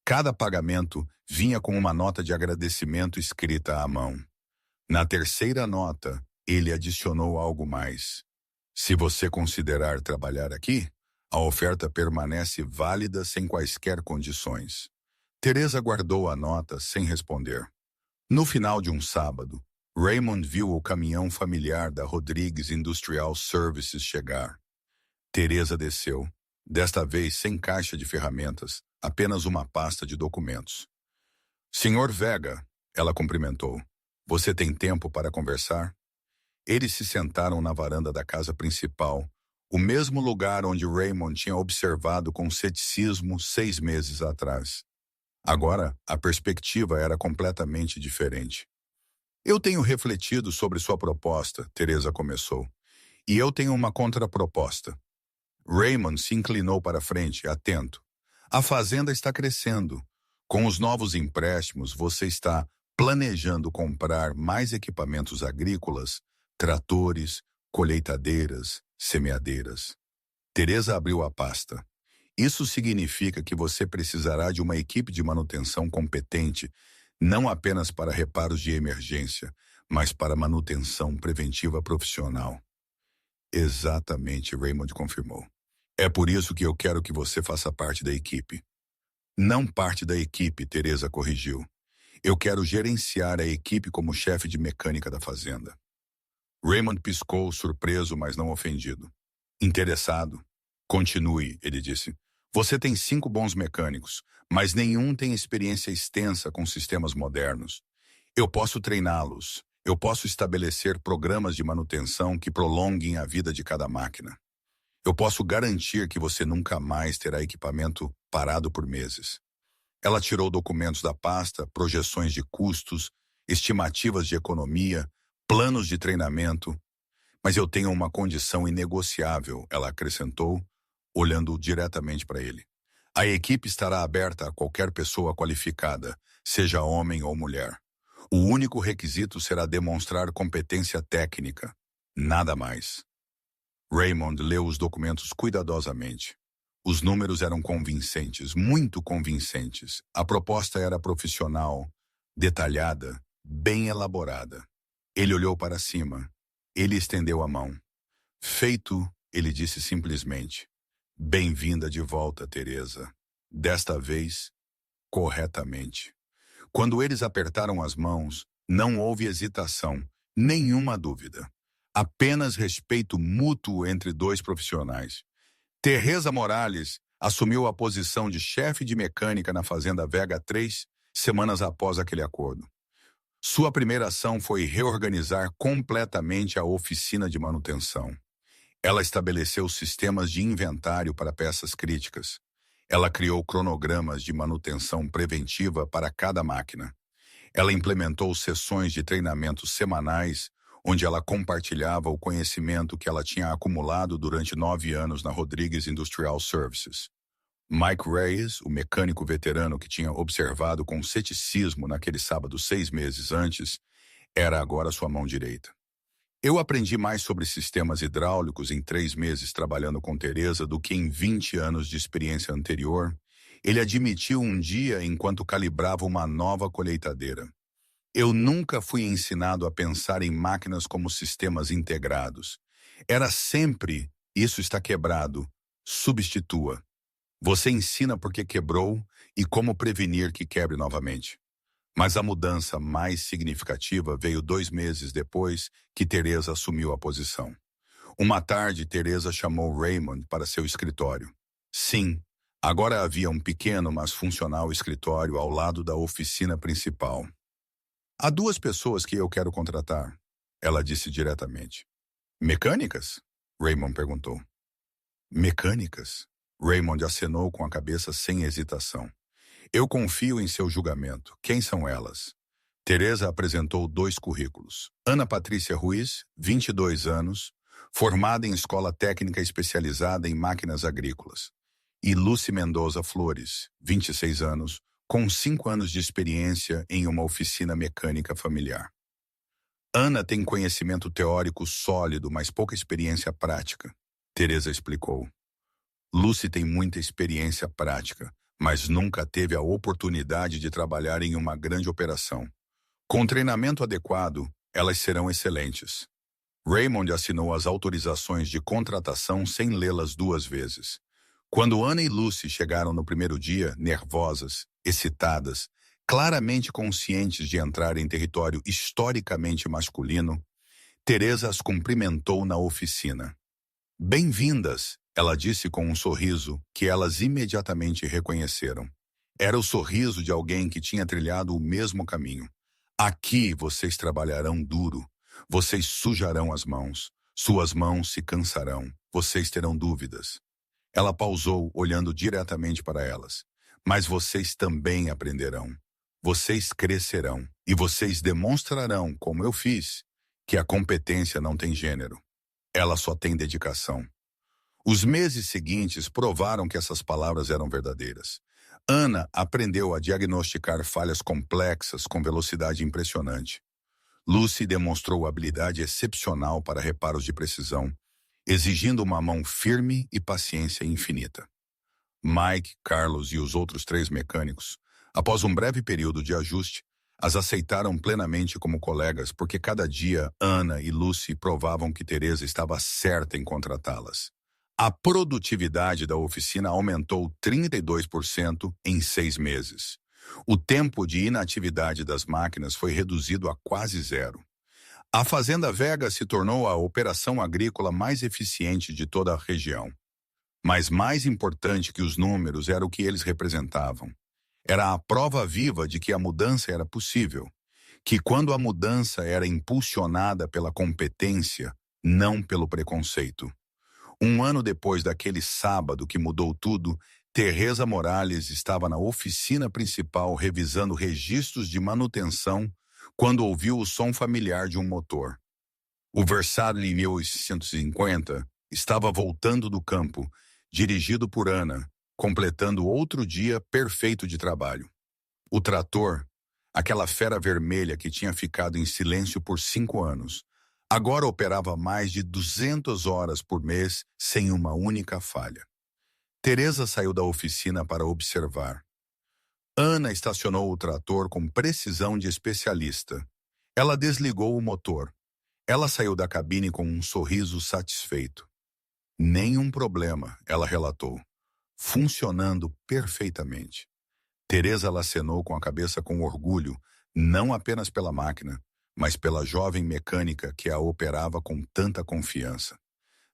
Cada pagamento vinha com uma nota de agradecimento escrita à mão. Na terceira nota, ele adicionou algo mais. Se você considerar trabalhar aqui, a oferta permanece válida sem quaisquer condições. Teresa guardou a nota sem responder. No final de um sábado, Raymond viu o caminhão familiar da Rodrigues Industrial Services chegar. Teresa desceu, desta vez sem caixa de ferramentas, apenas uma pasta de documentos. Senhor Vega, ela cumprimentou. Você tem tempo para conversar? Eles se sentaram na varanda da casa principal, o mesmo lugar onde Raymond tinha observado com ceticismo 6 meses atrás. Agora, a perspectiva era completamente diferente. Eu tenho refletido sobre sua proposta, Teresa começou, e eu tenho uma contraproposta. Raymond se inclinou para frente, atento. A fazenda está crescendo. Com os novos empréstimos, você está planejando comprar mais equipamentos agrícolas, tratores, colheitadeiras, semeadeiras. Teresa abriu a pasta. Isso significa que você precisará de uma equipe de manutenção competente, não apenas para reparos de emergência, mas para manutenção preventiva profissional. Exatamente, Raymond confirmou. É por isso que eu quero que você faça parte da equipe. Não parte da equipe, Teresa corrigiu. Eu quero gerenciar a equipe como chefe de mecânica da fazenda. Raymond piscou, surpreso, mas não ofendido. Interessado? Continue, ele disse. Você tem 5 bons mecânicos, mas nenhum tem experiência extensa com sistemas modernos. Eu posso treiná-los. Eu posso estabelecer programas de manutenção que prolonguem a vida de cada máquina. Eu posso garantir que você nunca mais terá equipamento parado por meses. Ela tirou documentos da pasta, projeções de custos, estimativas de economia, planos de treinamento. Mas eu tenho uma condição inegociável, ela acrescentou, olhando diretamente para ele. A equipe estará aberta a qualquer pessoa qualificada, seja homem ou mulher. O único requisito será demonstrar competência técnica, nada mais. Raymond leu os documentos cuidadosamente. Os números eram convincentes, muito convincentes. A proposta era profissional, detalhada, bem elaborada. Ele olhou para cima. Ele estendeu a mão. Feito, ele disse simplesmente. Bem-vinda de volta, Teresa. Desta vez, corretamente. Quando eles apertaram as mãos, não houve hesitação, nenhuma dúvida. Apenas respeito mútuo entre 2 profissionais. Teresa Morales assumiu a posição de chefe de mecânica na Fazenda Vega 3 semanas após aquele acordo. Sua primeira ação foi reorganizar completamente a oficina de manutenção. Ela estabeleceu sistemas de inventário para peças críticas. Ela criou cronogramas de manutenção preventiva para cada máquina. Ela implementou sessões de treinamento semanais, onde ela compartilhava o conhecimento que ela tinha acumulado durante 9 anos na Rodrigues Industrial Services. Mike Reyes, o mecânico veterano que tinha observado com ceticismo naquele sábado 6 meses antes, era agora sua mão direita. Eu aprendi mais sobre sistemas hidráulicos em 3 meses trabalhando com Teresa do que em 20 anos de experiência anterior, ele admitiu um dia enquanto calibrava uma nova colheitadeira. Eu nunca fui ensinado a pensar em máquinas como sistemas integrados. Era sempre, isso está quebrado, substitua. Você ensina porque quebrou e como prevenir que quebre novamente. Mas a mudança mais significativa veio 2 meses depois que Teresa assumiu a posição. Uma tarde, Teresa chamou Raymond para seu escritório. Sim, agora havia um pequeno, mas funcional escritório ao lado da oficina principal. Há 2 pessoas que eu quero contratar, ela disse diretamente. Mecânicas? Raymond perguntou. Mecânicas? Raymond acenou com a cabeça sem hesitação. Eu confio em seu julgamento. Quem são elas? Teresa apresentou 2 currículos. Ana Patrícia Ruiz, 22 anos, formada em escola técnica especializada em máquinas agrícolas. E Lucy Mendoza Flores, 26 anos, com 5 anos de experiência em uma oficina mecânica familiar. Ana tem conhecimento teórico sólido, mas pouca experiência prática, Teresa explicou. Lucy tem muita experiência prática, mas nunca teve a oportunidade de trabalhar em uma grande operação. Com treinamento adequado, elas serão excelentes. Raymond assinou as autorizações de contratação sem lê-las 2 vezes. Quando Ana e Lucy chegaram no primeiro dia, nervosas, excitadas, claramente conscientes de entrar em território historicamente masculino, Teresa as cumprimentou na oficina. Bem-vindas, ela disse com um sorriso que elas imediatamente reconheceram. Era o sorriso de alguém que tinha trilhado o mesmo caminho. Aqui vocês trabalharão duro, vocês sujarão as mãos, suas mãos se cansarão, vocês terão dúvidas. Ela pausou, olhando diretamente para elas. Mas vocês também aprenderão. Vocês crescerão e vocês demonstrarão, como eu fiz, que a competência não tem gênero. Ela só tem dedicação. Os meses seguintes provaram que essas palavras eram verdadeiras. Ana aprendeu a diagnosticar falhas complexas com velocidade impressionante. Lucy demonstrou habilidade excepcional para reparos de precisão, exigindo uma mão firme e paciência infinita. Mike, Carlos e os outros 3 mecânicos, após um breve período de ajuste, as aceitaram plenamente como colegas porque cada dia Ana e Lucy provavam que Teresa estava certa em contratá-las. A produtividade da oficina aumentou 32% em 6 meses. O tempo de inatividade das máquinas foi reduzido a quase zero. A Fazenda Vega se tornou a operação agrícola mais eficiente de toda a região. Mas mais importante que os números era o que eles representavam. Era a prova viva de que a mudança era possível, que quando a mudança era impulsionada pela competência, não pelo preconceito. Um ano depois daquele sábado que mudou tudo, Teresa Morales estava na oficina principal revisando registros de manutenção quando ouviu o som familiar de um motor. O Versailles 1850 estava voltando do campo, dirigido por Ana, completando outro dia perfeito de trabalho. O trator, aquela fera vermelha que tinha ficado em silêncio por 5 anos, agora operava mais de 200 horas por mês sem uma única falha. Teresa saiu da oficina para observar. Ana estacionou o trator com precisão de especialista. Ela desligou o motor. Ela saiu da cabine com um sorriso satisfeito. Nenhum problema, ela relatou. Funcionando perfeitamente. Teresa acenou com a cabeça com orgulho, não apenas pela máquina, mas pela jovem mecânica que a operava com tanta confiança.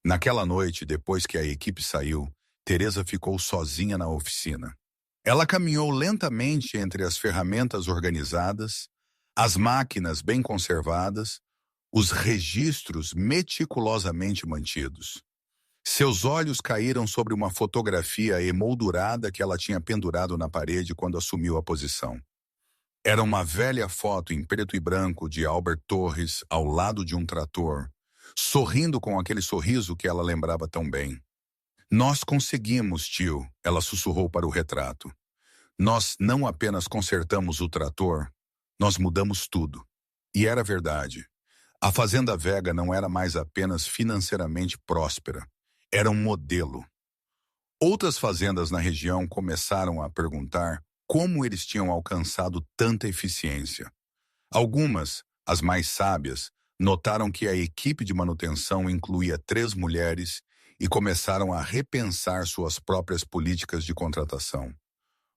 Naquela noite, depois que a equipe saiu, Teresa ficou sozinha na oficina. Ela caminhou lentamente entre as ferramentas organizadas, as máquinas bem conservadas, os registros meticulosamente mantidos. Seus olhos caíram sobre uma fotografia emoldurada que ela tinha pendurado na parede quando assumiu a posição. Era uma velha foto em preto e branco de Albert Torres ao lado de um trator, sorrindo com aquele sorriso que ela lembrava tão bem. Nós conseguimos, tio, ela sussurrou para o retrato. Nós não apenas consertamos o trator, nós mudamos tudo. E era verdade. A Fazenda Vega não era mais apenas financeiramente próspera, era um modelo. Outras fazendas na região começaram a perguntar como eles tinham alcançado tanta eficiência. Algumas, as mais sábias, notaram que a equipe de manutenção incluía 3 mulheres e começaram a repensar suas próprias políticas de contratação.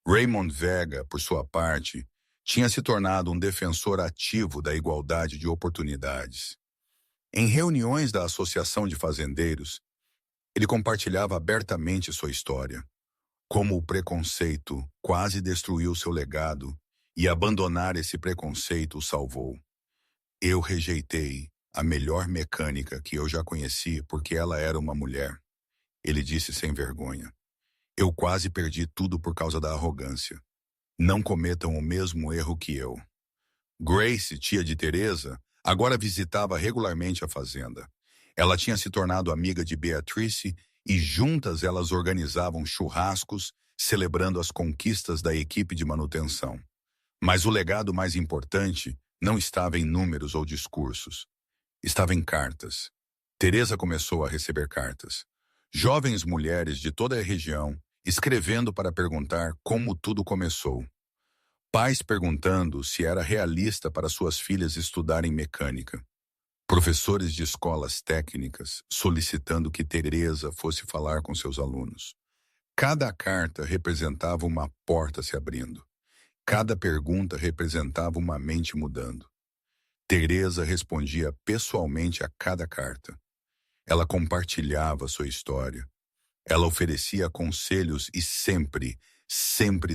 Raymond Vega, por sua parte, Tinha se tornado um defensor ativo da igualdade de oportunidades. Em reuniões da Associação de Fazendeiros, ele compartilhava abertamente sua história, como o preconceito quase destruiu seu legado e abandonar esse preconceito o salvou. Eu rejeitei a melhor mecânica que eu já conheci porque ela era uma mulher, ele disse sem vergonha. Eu quase perdi tudo por causa da arrogância. Não cometam o mesmo erro que eu. Grace, tia de Teresa, agora visitava regularmente a fazenda. Ela tinha se tornado amiga de Beatrice e juntas elas organizavam churrascos, celebrando as conquistas da equipe de manutenção. Mas o legado mais importante não estava em números ou discursos. Estava em cartas. Teresa começou a receber cartas. Jovens mulheres de toda a região escrevendo para perguntar como tudo começou. Pais perguntando se era realista para suas filhas estudarem mecânica. Professores de escolas técnicas solicitando que Teresa fosse falar com seus alunos. Cada carta representava uma porta se abrindo. Cada pergunta representava uma mente mudando. Teresa respondia pessoalmente a cada carta. Ela compartilhava sua história. Ela oferecia conselhos e sempre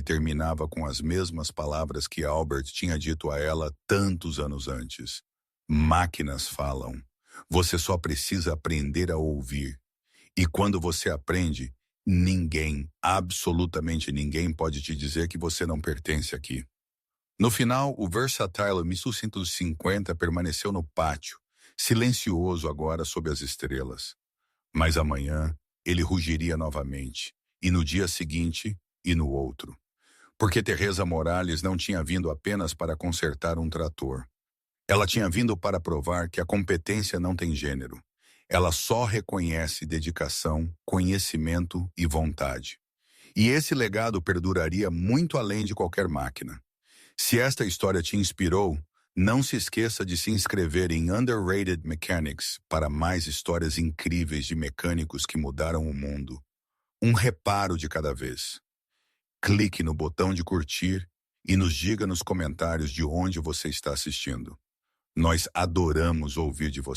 terminava com as mesmas palavras que Albert tinha dito a ela tantos anos antes. Máquinas falam. Você só precisa aprender a ouvir. E quando você aprende, ninguém, absolutamente ninguém pode te dizer que você não pertence aqui. No final, o Versatile 1650 permaneceu no pátio, silencioso agora sob as estrelas. Mas amanhã, ele rugiria novamente, e no dia seguinte, e no outro. Porque Teresa Morales não tinha vindo apenas para consertar um trator. Ela tinha vindo para provar que a competência não tem gênero. Ela só reconhece dedicação, conhecimento e vontade. E esse legado perduraria muito além de qualquer máquina. Se esta história te inspirou, não se esqueça de se inscrever em Underrated Mechanics para mais histórias incríveis de mecânicos que mudaram o mundo. Um reparo de cada vez. Clique no botão de curtir e nos diga nos comentários de onde você está assistindo. Nós adoramos ouvir de você.